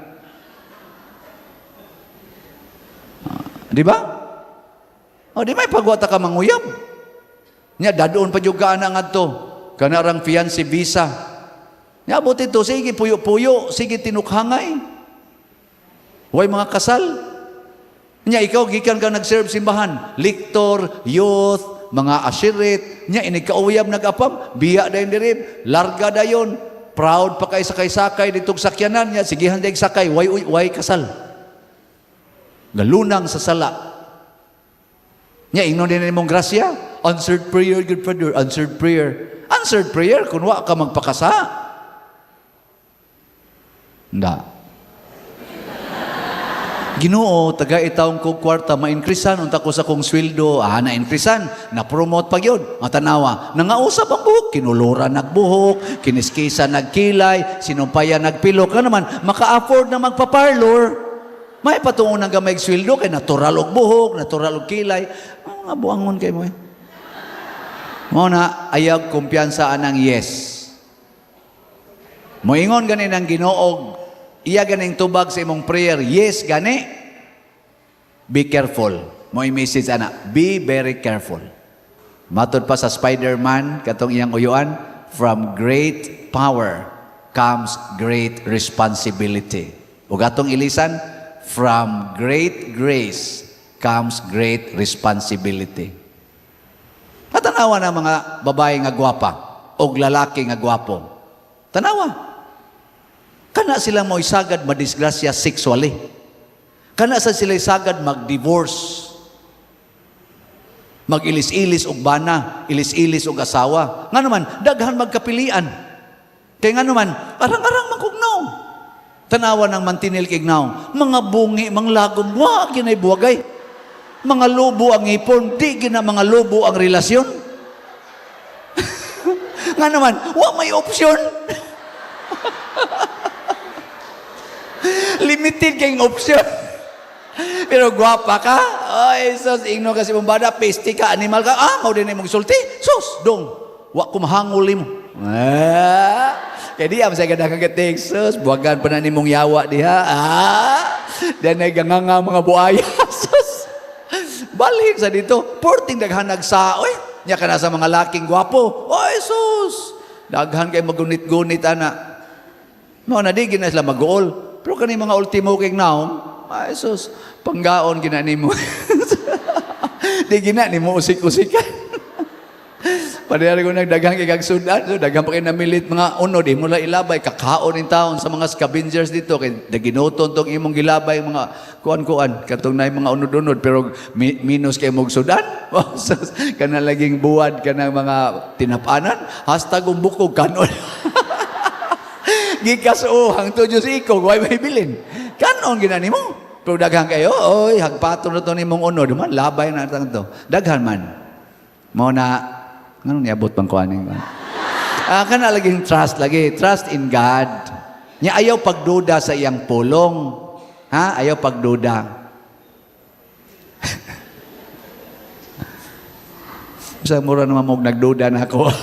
Di ba? O di may pagwata ka manguyab. Nya dadoon pa jud ka ana ngadto. Kanarang fiancé visa. Nya buti to sige puyo-puyo, sige tinukhangay. Way mga kasal. Nya ikaw gikan ka nag-serve simbahan, liktor, youth, mga ashirit, nya inikauwyab nag-apam, biya dayon dirib, larga dayon, proud pa kay sakay-sakay ditong sakyanan nya, sigihan dayon sakay, way kasal. Galunang sa sala. Nya ingnon din nimong grasya, answered prayer, good Father, answered prayer. Answered prayer kung wa ka magpakasa. Nda. Ginoo, taga itawong kong kwarta, ma-increasean, unta ko sa kong sweldo, na-increasean, na-promote pa yun. Ang tanawa, nangausap ang buhok, kinulura nagbuhok, kiniskisa nagkilay, sinumpaya nagpilok, ka naman, maka-afford na magpa-parlor. May patungon ng gamay sweldo, kay natural og buhok, natural og kilay. Mga buangon kayo mo eh. Muna, ayag kumpiyansaan ng yes. Moingon ganin ang Ginoog, iya ganing tubag sa imong prayer, yes gani. Be careful. Mo'y message ana, be very careful. Matod pa sa Spider-Man, katong iyang uyuan, from great power comes great responsibility. Ug atong ilisan, from great grace comes great responsibility. Tanawa na mga babae nga gwapa o lalaki nga gwapo. Tanawa. Kana sila mo isagad madisgrasya sexually. Kana sa sila isagad mag-divorce. Mag-ilis-ilis og bana, ilis-ilis og asawa. Nga naman, daghan magkapilian. Kaya nga naman, arang-arang magkugnaw. Tanawa ng mantinil kignaw. Mga bungi, mga lagom, wag ginay buwagay. Mga lobo ang ipon, di gina mga lobo ang relasyon. Nga naman, wag may opsyon. Limited kayong opsyon. Pero gwapa ka, ay sus, ingno kasi mong bada, peste ka, animal ka, mau din mong sulti, sus, dong, wag kumahanguli mo. Kaya di, saya kadang kageting, sus, buwagan pa na ni mong yawa diha, dan naganganga mga buaya, sus. Balik sa dito, porting daghan nagsaoy. Nya ka na sa mga laking gwapo. Oy, sus! Daghan kay magunit-gunit, ana. No, na di gina sila mag-uol. Pero kani mga ultimo kay naong, ay, sus, panggaon gina ni mo. Di gina ni mo usik-usikan. Padayari ko nagdagang kay sudan, so dagang pa kayo namilit mga unod, mula ilabay, kakaon in taon sa mga scavengers dito, kay naginoton tong imong gilabay, mga kuan-kuan, katong na mga unod-unod, pero minus kay mong sudan, kana laging buwad, kana mga tinapanan, hashtag umbukog kanon. Gikas hangtod Diyos ikaw, huwag may bilin. Kanon ginani mo? Pero dagang kayo, oy, hagpato na to ni mong unod, man, labay na ito. Daghan man. Mo na, ano niabot pang kuhanin ko? Kana laging trust lagi. Trust in God. Nya ayaw pagduda sa iyang pulong. Ha? Ayaw pagduda. Sa mura naman mong nagduda na ako.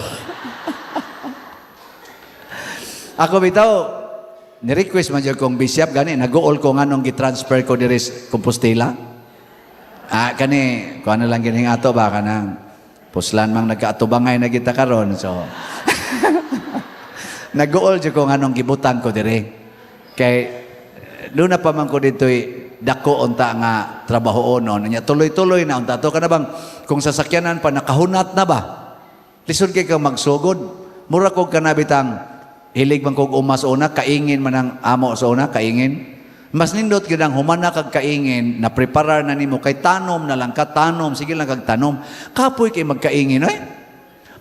Ako bitaw, ni-request man dyan kong bishop, gani, nag-uol ko nga nung gitransfer ko diri sa Compostela. Kani, kung ano lang gining ato ba, kanang puslan mang nagkaatubangay na kita karon, so nag-uol dyan ko nga nung gibutan ko diri. Kay, doon na pa man ko dito dako unta nga trabahoonon. Nya tuloy-tuloy na unta to kana bang kung sasakyanan pa nakahunat na ba? Lisod kay ka magsugod. Mura kog kanabitang hilig man kog umas una kaingin man ang amo sa una kaingin. Mas nindot gyud ang humana kag kaingin na preparar na nimo kay tanom na lang ka tanom sige lang kag tanom. Kapoy kay magkaingin oy.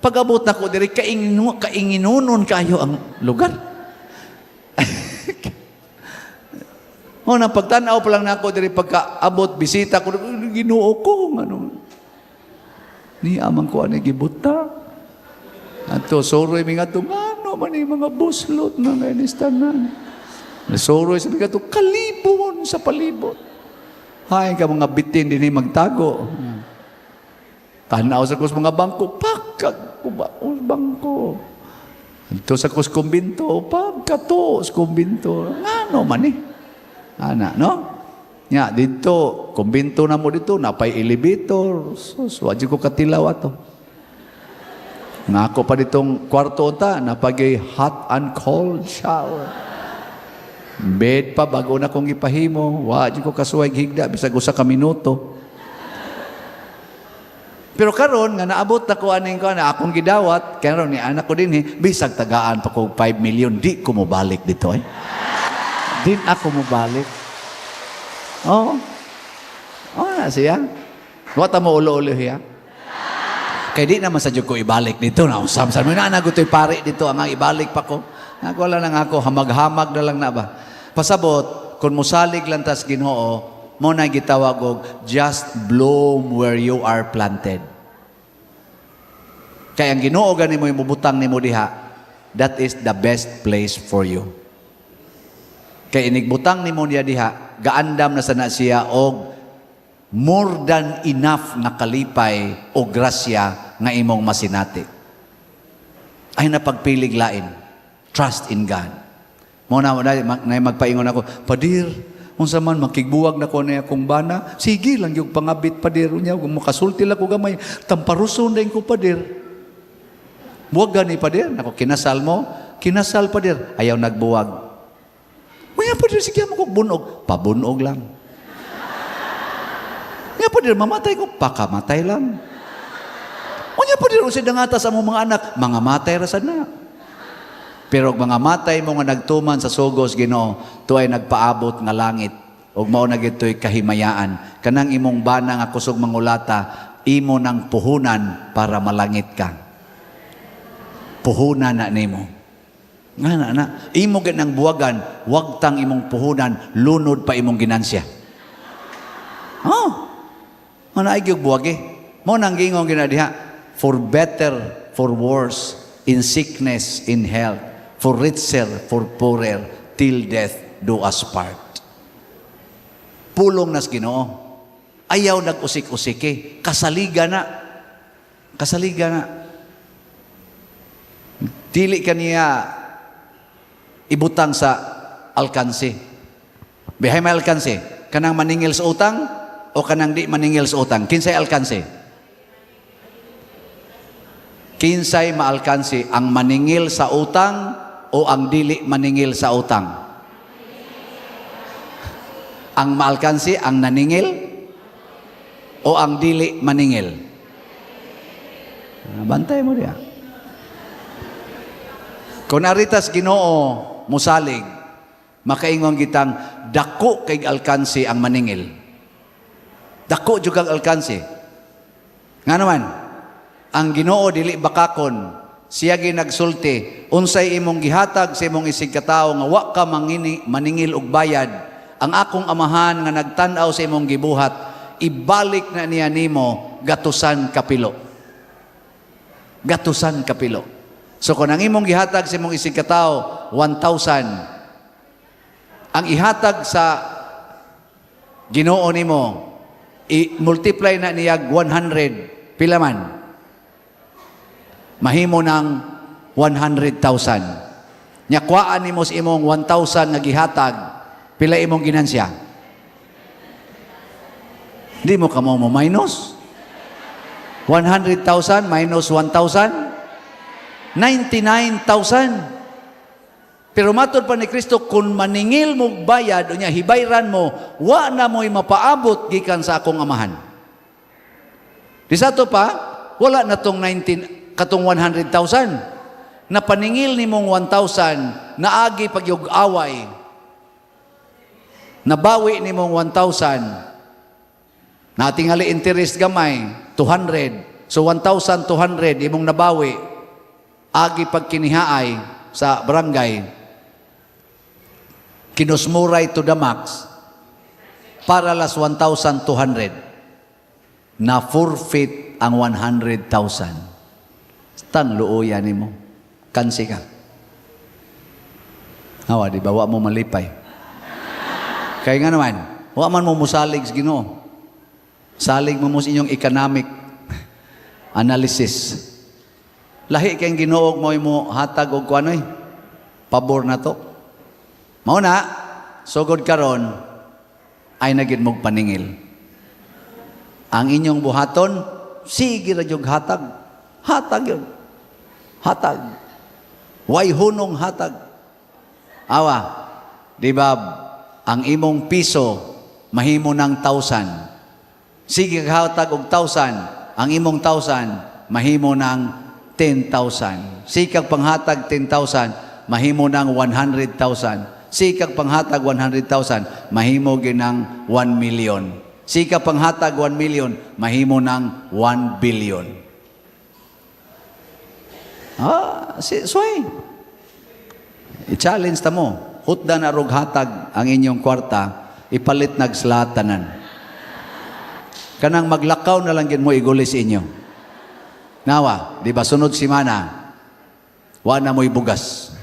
Pag-abot na ko diri kainginunon kayo ang lugar. O nang pagtanaw pa lang na ako diri pagkaabot bisita ko Ginoo ko ano. Ni amang ko ani gibuta. Ato soroy mi ngadto ngano man ni mga buslot na nainistanan. Soroy sabi kadto kalibon sa palibot. Hay ka mga bitin dinhi magtago. Tanaw sa kus mga bangko pakag ko ba bangko. Ito sa kus kumbinto pagkato sa kumbinto. Ngano man ni? Ana, no? Nya, dito, kumbinto na mo dito, napay elevator. Sus, wadi ko katilaw ato. Nga ako pa ditong kwarto ta, napagay hot and cold shower. Bed pa, bago na kong ipahimo. Wadi ko kasuway higda, bisag usa ka minuto. Pero karon nga naabot na ko aning ko na akong gidawat, karon ni anak ko din bisag tagaan pa ko 5 million, di ko mo balik dito eh. Din ako mo balik. Oo. Oo na siya. Wata mo ulo-ulo siya. Kaya di naman sa Diyos ko ibalik dito. Nausam-sam mo na nagutoy pari dito. Ang ibalik pa ko. Wala lang ako. Hamag-hamag na lang na ba. Pasabot, kung musalig lang tas Ginoo, mo na gitawag og just bloom where you are planted. Kaya ang Ginoo gani mo imubutang nimo diha, that is the best place for you. Kaya inigbutang ni mo niya diha, gaandam na sana siya og more than enough na kalipay o grasya nga imong masinati. Ay napagpilig lain. Trust in God. Muna magpaingon ako, Padir, unsa man makigbuwag na ko na akong bana, sige lang yung pangabit Padir niya, kung makasulti lang ko gamay, tamparuson din ko Padir. Buwag gani Padir, ako kinasal mo, kinasal Padir, ayaw nagbuwag. Kaya pa din sige mo ko bunog. Pabunog lang. Kaya pa din mamatay ko. Pakamatay lang. Kaya pa din si dangata sa mga anak. Mga matay rasad na. Pero mga matay mo nga nagtuman sa sugos Ginoo, to ay nagpaabot nga langit. O mao na gito'y kahimayaan. Kanang imong bana nga kusog mangulata, imo ng puhunan para malangit ka. Puhunan na nimo. Nga na, imo ganang buwagan, wag tang imong puhunan, lunod pa imong ginansya. Oh, mana ay gyud buwag eh. Mo nang gingong ginadiha, for better, for worse, in sickness, in health, for richer, for poorer, till death do us part. Pulong nas Ginoo. Ayaw nag-usik-usik eh. Kasaliga na. Kasaliga na. Dili kaniya ibutang sa alkansi. Bihay may alkansi. Kanang maningil sa utang o kanang di maningil sa utang. Kinsay alkansi? Kinsay maalkansi? Ang maningil sa utang o ang dili maningil sa utang? Ang maalkansi, ang naningil o ang dili maningil? Bantay mo diya. Kung naritas Ginoo musalig, makaingon gitang dako kay alkansi ang maningil. Dako jud kag alkansi. Nga naman, ang Ginoo dili bakakon, siya ginagsulti, unsay imong gihatag sa imong isig katawo nga wa ka maningil og bayad, ang akong amahan nga nagtan-aw sa imong gibuhat, ibalik na niya nimo gatusan kapilo. Gatusan kapilo. So kung ang imong gihatag sa imong isig katao 1,000, ang ihatag sa Ginoo nimo i-multiply na niya 100, pila man? Mahimo ng 100,000. Nya kuhaan nimo sa imong 1,000 nga gihatag, pila imong ginansya? Di mo ka mo minus 100,000 minus 1,000, 99,000. Pero matod pa ni Kristo, kung maningil mo bayad, o niya, hibayran mo, wa na mo'y mapaabot gikan sa akong amahan. Di sa to pa, wala na tong 100,000. Na paningil ni mong 1,000, naagi pagyug-away, nabawi ni mong 1,000, natingali interest gamay, 200. So 1,200, imong nabawi, agi pagkinihaay sa barangay, kinusmuray to the max, para las 1,200, na forfeit ang 100,000. Tan luoyan ni mo. Kansi ka. Hawa, di ba? Wa mo malipay. Kaya nga naman, wa man mo musalig sa Ginoo. Salig mo mo sa inyong economic analysis. Lahi kayong Ginoo mo hatag og kuanoy, pabor na to. Mao na, sugod karon ay nagid mog paningil. Ang inyong buhaton, sige ra jud hatag. Hatag yun. Hatag. Way hunong hatag. Awa, di ba, ang imong piso, mahimo ng 1,000. Sige hatag og 1,000. Ang imong 1,000, mahimo ng 10,000. Sikag panghatag 10,000, mahimo ng 100,000. Sikag panghatag 100,000, mahimo ginang 1 million. Sikag panghatag 1 million, mahimo ng 1 billion. Soy. I-challenge ta mo. Hutda na rog hatag ang inyong kwarta, ipalit nagslatanan. Kanang maglakaw na lang gid mo igulis inyo. Nawa, di ba sunod simana, wa na mo'y bugas.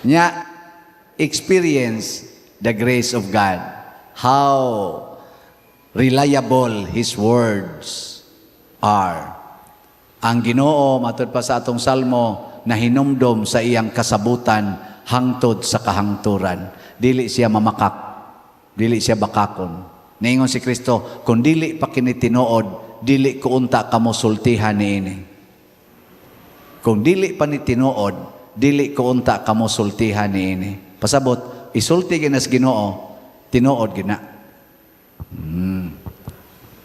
Nya, experience the grace of God. How reliable His words are. Ang Ginoo, matod pa sa atong salmo, na hinumdom sa iyang kasabutan hangtod sa kahangturan. Dili siya mamakak. Dili siya bakakon. Ningon si Kristo, kung dili pa kinitinuod, dili ko unta kamo sultihan niini. Kung dili pa ni tinuod, dili ko unta kamo sultihan niini. Pasabot, isulti ginas Ginoo, tinuod gina.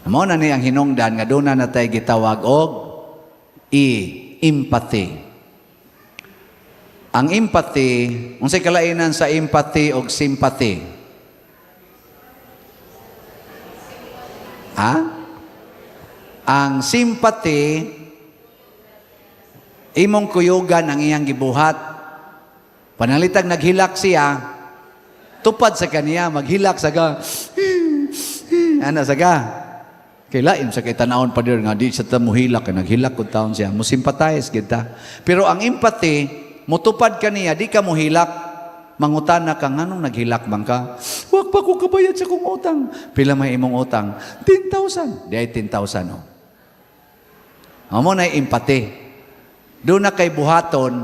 Amo na ni ang hinungdan nga doon na tay gitawag og empathy. Ang empathy, unsay kalainan sa empathy og sympathy? Ang sympathy, imong kuyugan ang iyang gibuhat. Panalitag naghilak siya, tupad sa kaniya, maghilak saga. Ana saga. Kailain sa kay tanawon pa dir nga di sa tamuhilak, naghilak ko taon siya. Mo sympathize kita. Pero ang empathy, mutupad ka niya, di ka muhilak, mangutana ka, nganong naghilak bang ka? Huwag pa ko kabayad sa kong utang. Pila may imong utang? 10,000. Di ay 10,000, no? Amo na empathy. Doon na kay buhaton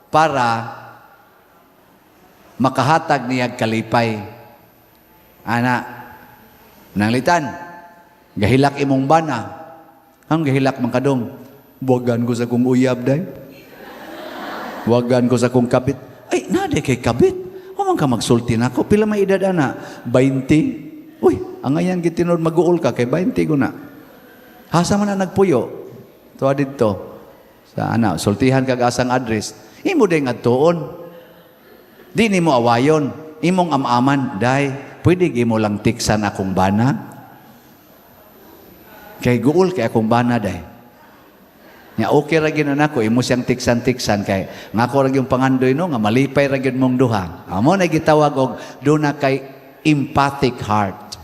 para makahatag niya kalipay. Ana, nanglitan, gahilak imong bana. Ang gahilak man kadong, buwagan ko sa kong uyab, day. Wagan ko sa kong kabit. Ay, nade kay kabit. Huwag ka magsulti na ako. Pila may edad na? 20. Uy, ang ayan gitinod mag-uol ka kay 20 ko na. Hasa man na nagpuyo. Tuwa dito. Sa sultihan kag asang address. Imo day nga tuon. Di ni mo awayon. Imong amaman. Day, pwede imo lang tiksan akong bana. Kay guol kay akong bana, day. Nya okay ra gyud nako imo siyang tiksan-tiksan kay ngako ra gyud pangandoy no nga malipay ra gyud mong duha. Amo na gitawag og duna kay empathic heart.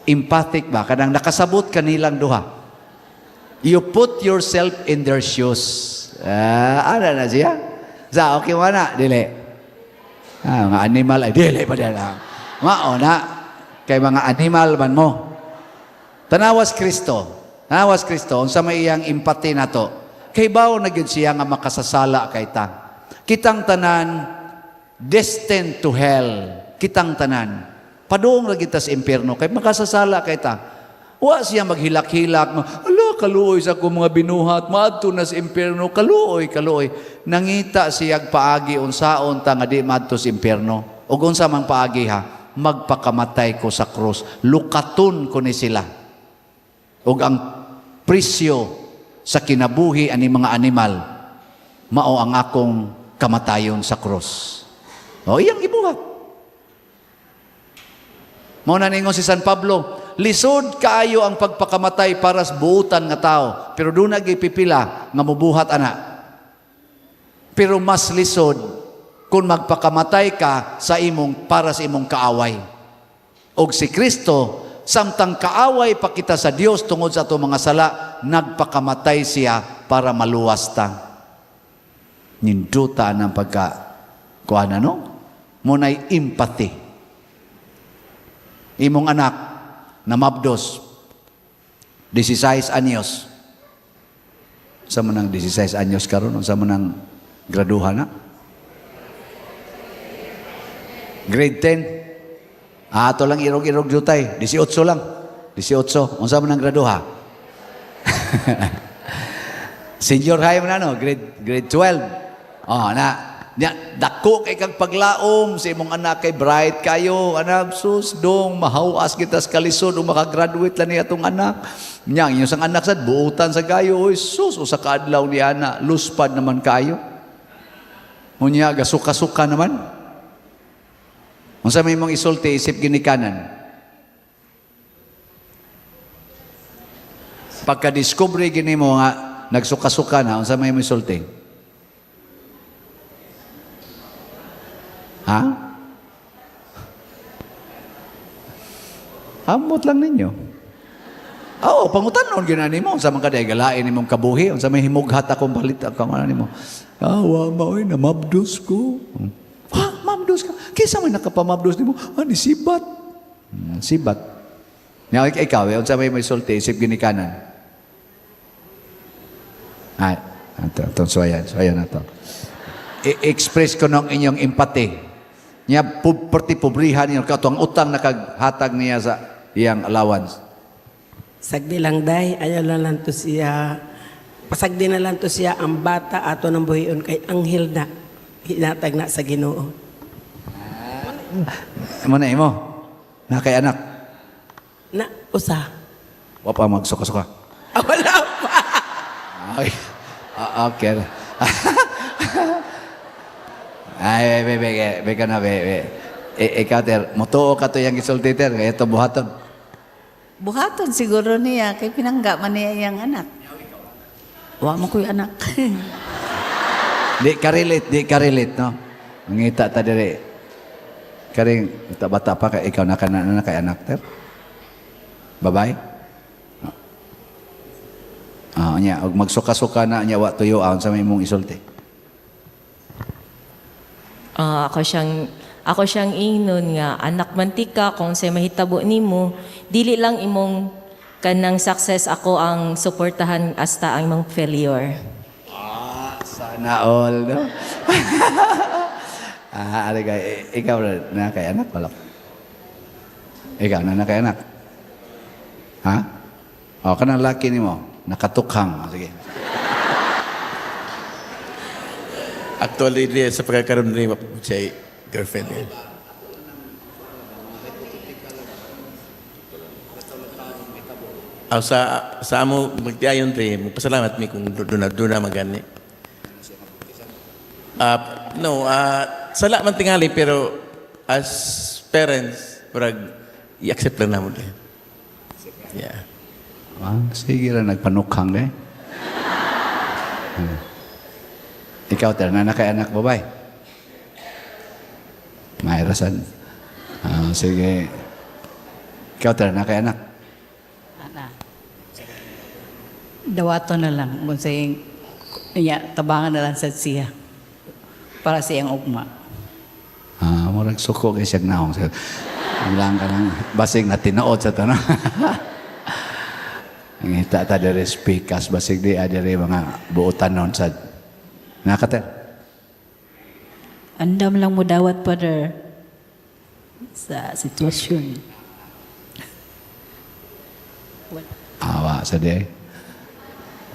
Empathic ba kadang nakasabot kanilang duha. You put yourself in their shoes. Ana na siya. Sa okay mo na dili. Mga animal ay dili pa dala. Mao na kay mga animal man mo. Tanawas Kristo. Nawas Kristo, unsa may iyang empathy na to. Kay bawo na gyud siya nga makasasala kay ta. Kitang tanan destined to hell. Kitang tanan padung ra gyud ta sa impierno kay makasasala kay ta. Wa siya maghilak-hilak, ala kaluoy sa akong mga binuhat, maadto na sa impyerno, kaluoy, kaluoy. Nangita siyag paagi unsaon ta nga di maadto sa impyerno. Ug unsa mang paagi ha, magpakamatay ko sa krus, lukaton ko ni sila. Ug ang presyo sa kinabuhi ani mga animal, mao ang akong kamatayon sa krus. O iyang ibuhat. Mao na ningon si San Pablo, lisod kaayo ang pagpakamatay para sa buutan nga tao, pero doon nagipipila nga mubuhat ana. Pero mas lisod kung magpakamatay ka sa imong para sa imong kaaway. Og si Kristo, samtang kaaway pa kita sa Dios tungod sa atong mga sala, nagpakamatay siya para maluwas ta. Ninduta ng kuha na, no? Muna'y empathy. Imong anak na mabdos 16 anyos. Sa manang 16 anyos karon, sa manang graduha na? Grade 10. Ato lang irog-irog jutay, 18 lang. 18. Unsa man ang graduha? Senior high man ano, grade 12. Oh, dako kay kag paglaom sa imong anak kay bright kayo, anak sus dong mahawas kita sa kalisod o makagraduate lang ni atong anak. Nya inyo sang anak sad buutan sa gayo, oy sus usa ka adlaw ni ana, luspad naman kayo. Unya gasuka-suka naman. Unsa may imong isulti isip ginikanan? Pagka-discovery gini mo nga nagsuka-suka na, unsa may imong isulti? Ha? Amot lang ninyo. Oo, pangutanon ginani mo sa mga galain nimong kabuhi, unsa may himughat akong balit akong ano nimo. Awa maoy na mabdos ko. Ha, mabdos ka. Kisa may nakapamabdos nimo? Ani sibat. Sibat. Nya ikaw, unsa may sulti isip ginikanan? Ay, ato soyan na to. I-express ko ng inyong empathy. Niya pobrihan niya kato ang utang nakaghatag niya sa iyang allowance. Sagdi lang day, ayaw lang to siya. Pasagdi na lang to siya ang bata ato ng buhion kay anghel na. Hinatag na sa Ginoo. Amo na imo. Na kay anak. Na, usa. Wa pa magsuka-suka. Wala pa. Ay. Okay. Ay, be na. Ikaw, ter, mutuo ka to yung isulti, ter. Kaya ito buhaton. Buhaton siguro niya, kay pinangga man niya yung anak. Wa mo ko yung anak. Di ka relate, no? Mangita ta dire. Karing bata pa kay ikaw na kay anak, ter. Babae? Nya, og magsuka-suka na nya wa tuyo aon sa may imong isulti. Ako siyang ingnon nga anak mantika kung say mahitabo nimo dili lang imong kanang success ako ang suportahan hasta ang imong failure. Sana all, no? Ari kay ikaw na kay anak wala. Ikaw na kay anak. Ha? O kanang laki nimo nakatukhang. Sige. Actually, sa pagkakaroon rin siya girlfriend niya. Sa amo, magtiayon rin, magpasalamat mi kung doon na magani. Sala man tingali, pero as parents, parang i-accept lang naman rin. Yeah. Sige lang, nagpanukhang rin. Ikaw, ter, na kay anak babae? May rason. Sige. Ikaw, ter, na kay anak? Dawato na lang. Kung sayang, tabangan na lang sa siya. Para siyang ugma. Murag suko kay siyag naong. Bilang ka ng basig na tinood sa tanong. Ang hita ta dari speakers, basig di adiri mga buutan nun sa nakater. Andam lang mo dawat, Father, sa sitwasyon. Awa sa di.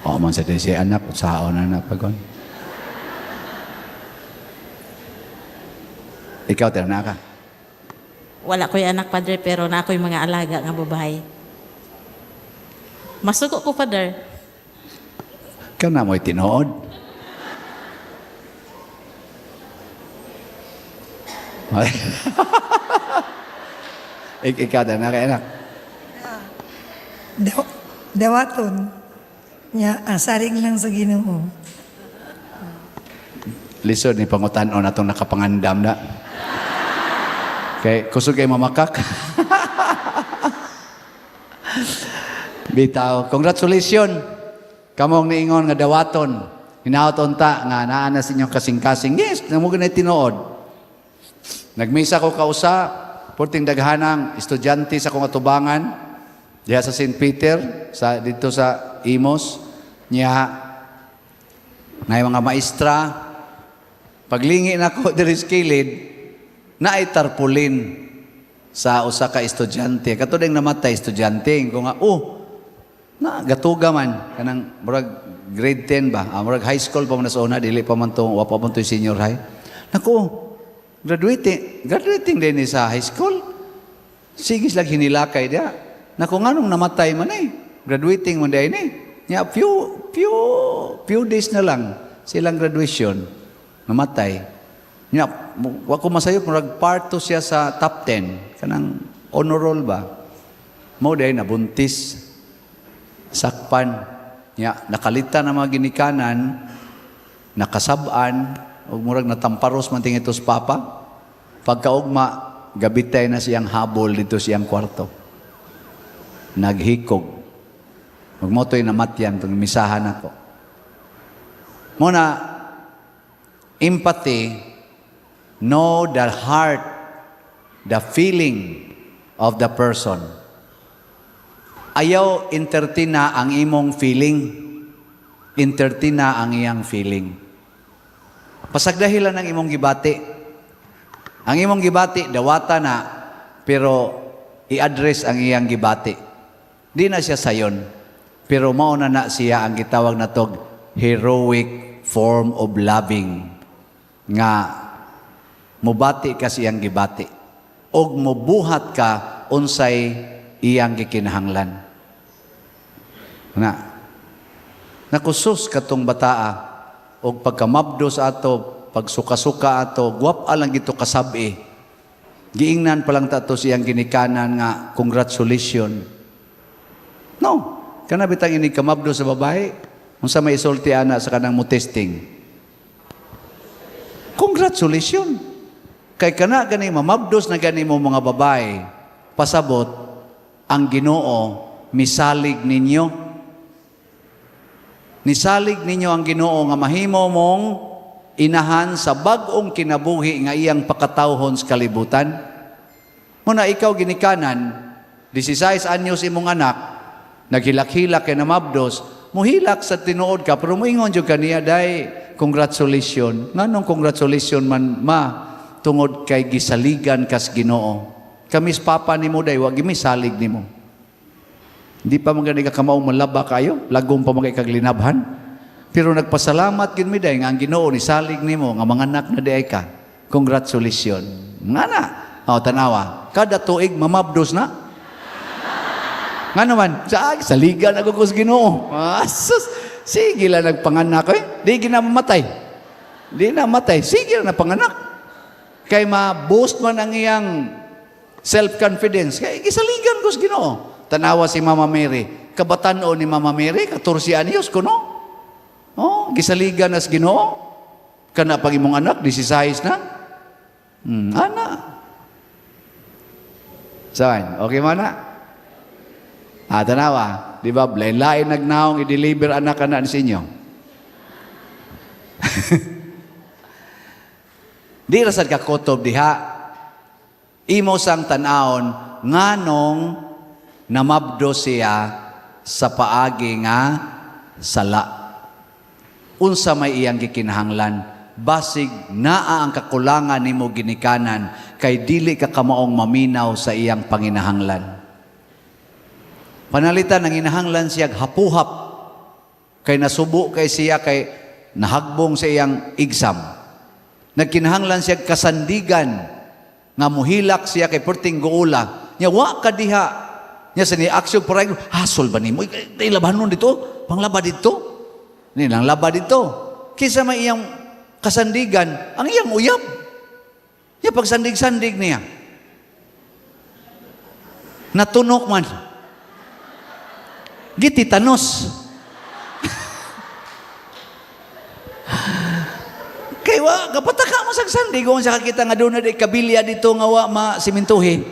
O man sa si anak, saon na pagon. Ikaw, tira ka. Wala ko'y anak, Padre, pero na ako'y mga alaga nga babae. Masuko ko, Padre. Ka na mo'y tinood. Ikaw, tira ka, anak. Dawaton. Nya, asaring lang sa Ginoo. Lisod ni pangutan-on atong nakapangandam na. Kay kusog kay mamakak. Bitaw, congratulations. Kamong niingon nga dawaton. Hinaot unta nga naa na sa inyong kasing-kasing. Yes, namo ganay tinuod. Nagmisa ko kausa, porting daghanang estudyante sa kong atubangan diha sa St. Peter, dito sa Imos. Nya ngay mga maestra, paglingi nako diri sa kilid, naay tarpulin sa usa ka estudyante. Katudeng namatay estudyante ko nga, na gatuga man kanang murag grade 10 ba? Murag high school pa man sa una, dili pa man to, wa pa man to senior high. Nako, graduating din ni sa high school. Sigis lang hinilakay dia. Nako nganong namatay man graduating man day ni. Nya few days na lang silang graduation namatay. Nya wa ko masayop murag part to siya sa top 10 kanang honor roll ba. Mao day nabuntis. Sakpan. Nya nakalita na mga ginikanan, nakasab-an ug murag natamparos man ting itos papa. Pagkaugma gabitay na siyang habol dito siyang kwarto. Naghikog. Magmotoy na matyan itong misahan ako. Muna, empathy, know the heart, the feeling of the person. Ayaw entertina ang imong feeling. Entertina ang iyang feeling. Pasagdahilan ang imong gibati. Ang imong gibati, dawata na, pero i-address ang iyang gibati. Di na siya sayon. Pero mauna na siya ang gitawag na tog heroic form of loving. Nga, mubati ka siyang gibati. Og mubuhat ka unsay iyang gikinahanglan. Nakusus katong bataa og pagkamabdos ato, pagsuka-suka ato, guwap alang gito kasabi. Giingnan pa lang tato siyang ginikanan nga congratulations. No, kana bitang ini kamabdos sa babae, unsa may isulti ana sa kanang mo testing. Congratulations. Kay kana gani mamabdos na gani mo mga babae, pasabot ang Ginoo misalig ninyo. Nisalig ninyo ang Ginoo nga mahimo mong inahan sa bag-ong kinabuhi nga iyang pakatawhon sa kalibutan. Muna ikaw ginikanan, 16 anyos imong anak, naghilak-hilak kay namabdos, muhilak sa tinuod ka, pero muingon jud kaniya, day, congratulations. Nganong congratulations man tungod kay gisaligan kas Ginoo. Kamis papa nimo day, wa gimisalig nimo. Di pa magani ka kamaong malaba kayo, lagom pa magay kaglinabhan. Pero nagpasalamat gid mi day nga ang Ginoo ni salig nimo nga manganak na diay ka. Congratulations. Ngana, tanawa, kada tuig mamabdos na. Nga naman, saligan ako kus Ginoo. Sus, sige lang nagpanganak ko Di ginamamatay. Di na matay. Sige lang napanganak. Kay ma-boost man ang iyang self-confidence. Kay gisaligan kus Ginoo. Tanawa si Mama Mary. Kabatan-o ni Mama Mary, 14 anyos ko, no? Gisaligan as Ginoo. Kana pag imong anak, 16 na. Ana. Saan? Okay mo na? Tanawa. Di ba? Lain-lain nagnaong i-deliver anak ka na sa inyo. Di rasad ka kotob diha. Imo sang tanawon nganong namabdo siya sa paagi nga sala. Unsa may iyang gikinahanglan, basig naa ang kakulangan nimo ginikanan kay dili ka kamaong maminaw sa iyang panginahanglan. Panalitan ang inahanglan siya hapuhap Kay nasubo kay siya, kay nahagbong sa iyang exam. Nagkinahanglan siya kasandigan, nga muhilak siya kay perting guula. Nya wa ka diha. Nya sa ni aksyon para hasol ba nimo? Ilabanon dito, panglaba dito. Nilang laba dito. Kisa may iyang kasandigan, ang iyang uyab. Nya pagsandig-sandig niya. Natunok man. Gititanos. Kay wa kapataka mo sa sandig kung sa kakita nga doon na di kabilya dito nga wa masimintuhi.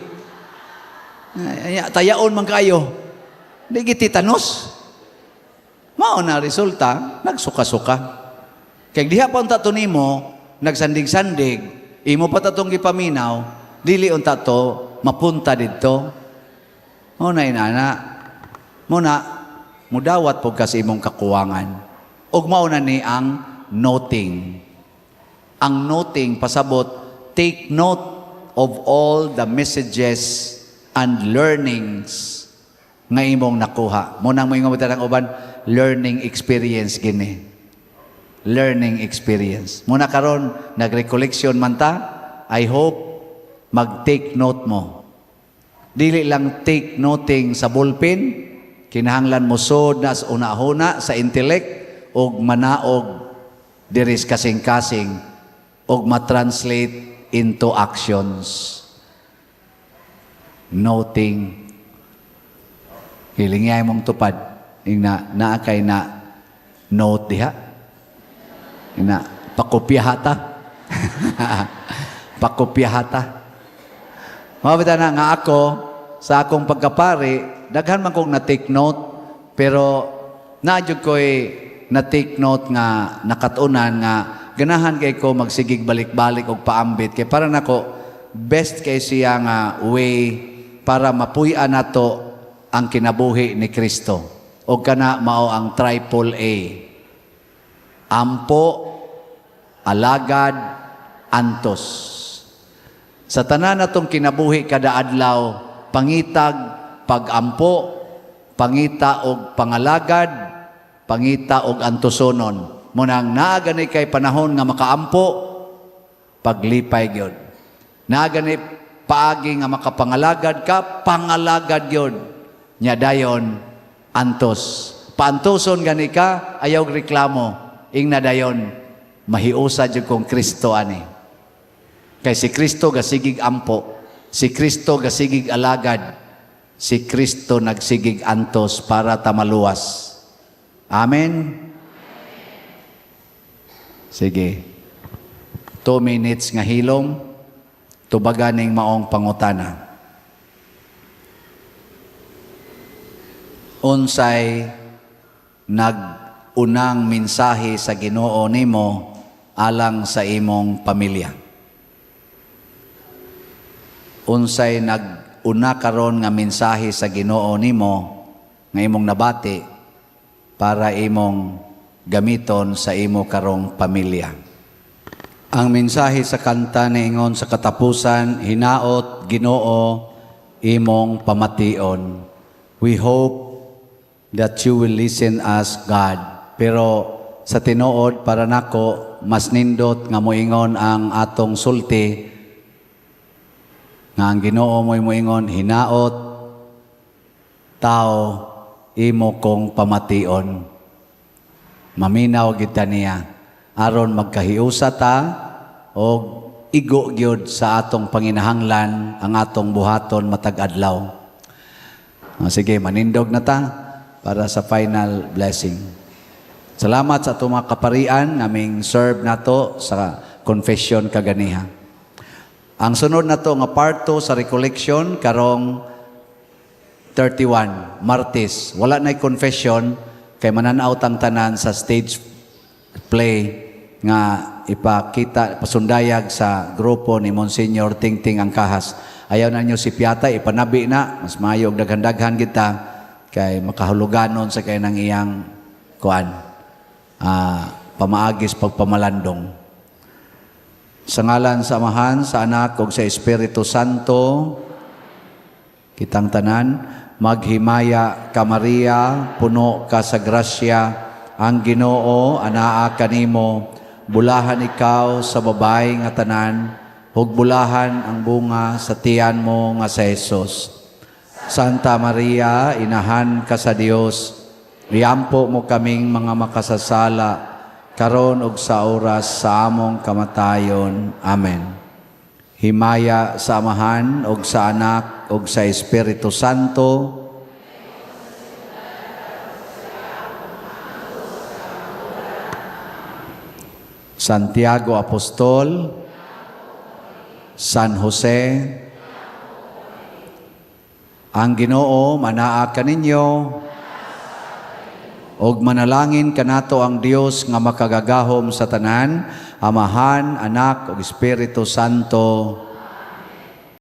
Tayaon man kayo. Di gititanos. Mao na resulta, nagsuka-suka. Kay diha pa unta to nimo, nagsandig-sandig, imo pa tatong gipaminaw, dili unta to mapunta didto. Muna inana, muna mudawat po kasi imong kakuwangan. Ug mauna ni ang noting. Ang noting pasabot, take note of all the messages and learnings nga imong nakuha. Munang mo ingon ng uban, learning experience gini. Learning experience. Muna karon nag-recollection man ta, I hope mag-take note mo. Dili lang take noting sa ballpen, kinahanglan mo sod na sa una-una sa intellect og manaog diris kasing-kasing og ma-translate into actions. Noting. Hilingay mong tupad. Na kay na note diha. Ina pakopyahata. Pakopyahata. Mabita na nga ako, sa akong pagkapari, daghan man kong na-take note, pero naadyo ko'y na-take note nga nakatunan nga ganahan kay ko magsigig balik-balik og paambit. Kay para nako, best kay siya nga way para mapuy-an nato ang kinabuhi ni Kristo. O kana mao ang triple A. Ampo, alagad, antos. Sa tanan natong kinabuhi kada adlaw, pangitag, pagampo, pangita og pangalagad, pangita og antosonon. Munang naagani kay panahon nga makaampo, paglipay gyud. Naagani paagi nga makapangalagad ka, pangalagad gyud. Nya dayon antos. Paantoson gani ka, ayaw reklamo. Ing na dayon mahiusa jud kong Kristo ani. Kay si Kristo gasigig ampo, si Kristo gasigig alagad, si Kristo nagsigig antos para tamaluwas. Amen? Sige. 2 minutes nga hilom, tubaganing maong pangutana. Unsay nag-unang mensahe sa Ginoo nimo alang sa imong pamilya? Unsay nag-una karon nga mensahe sa Ginoo nimo nga imong nabati para imong gamiton sa imo karong pamilya. Ang mensahe sa kanta niingon sa katapusan, hinaot Ginoo imong pamation. We hope that you will listen us, God. Pero sa tinuod para nako mas nindot nga moingon ang atong sulti nga ang Ginoo mo'y moingon, hinaot tao imo kong pamation. Maminaw kita niya. Aron magkahiusa ta o igo gyud sa atong panginahanglan ang atong buhaton matag adlaw. Sige, manindog na ta para sa final blessing. Salamat sa atong mga kaparian naming serve nato sa confession kaganiha. Ang sunod na to nga part 2 sa recollection karong 31, Martes. Wala na'y confession kay mananaw tang tanan sa stage play nga ipakita, pasundayag sa grupo ni Monsignor Tingting Angkahas. Ayaw na nyo si Piata, ipanabi na, mas mayog daghan-daghan kita kay makahuluganon sa kay ng iyang kuan, pamaagis pagpamalandong. Sa ngalan sa Amahan, sa Anak, ug sa Espiritu Santo, kitang tanan, maghimaya ka Maria, puno ka sa grasya, Ang Ginoo anaa kanimo, bulahan ikaw sa babay nga tanan, ug bulahan ang bunga sa tiyan mo nga sa Jesus. Santa Maria, inahan ka sa Dios, iampo mo kaming mga makasasala, karon ug sa oras sa among kamatayon. Amen. Himaya sa Amahan ug sa Anak ug sa Espiritu Santo. Santiago Apostol, San Jose, ang Ginoo manaa kaninyo, og manalangin kanato ang Dios nga makagagahom sa tanan, Amahan, Anak ug Espiritu Santo.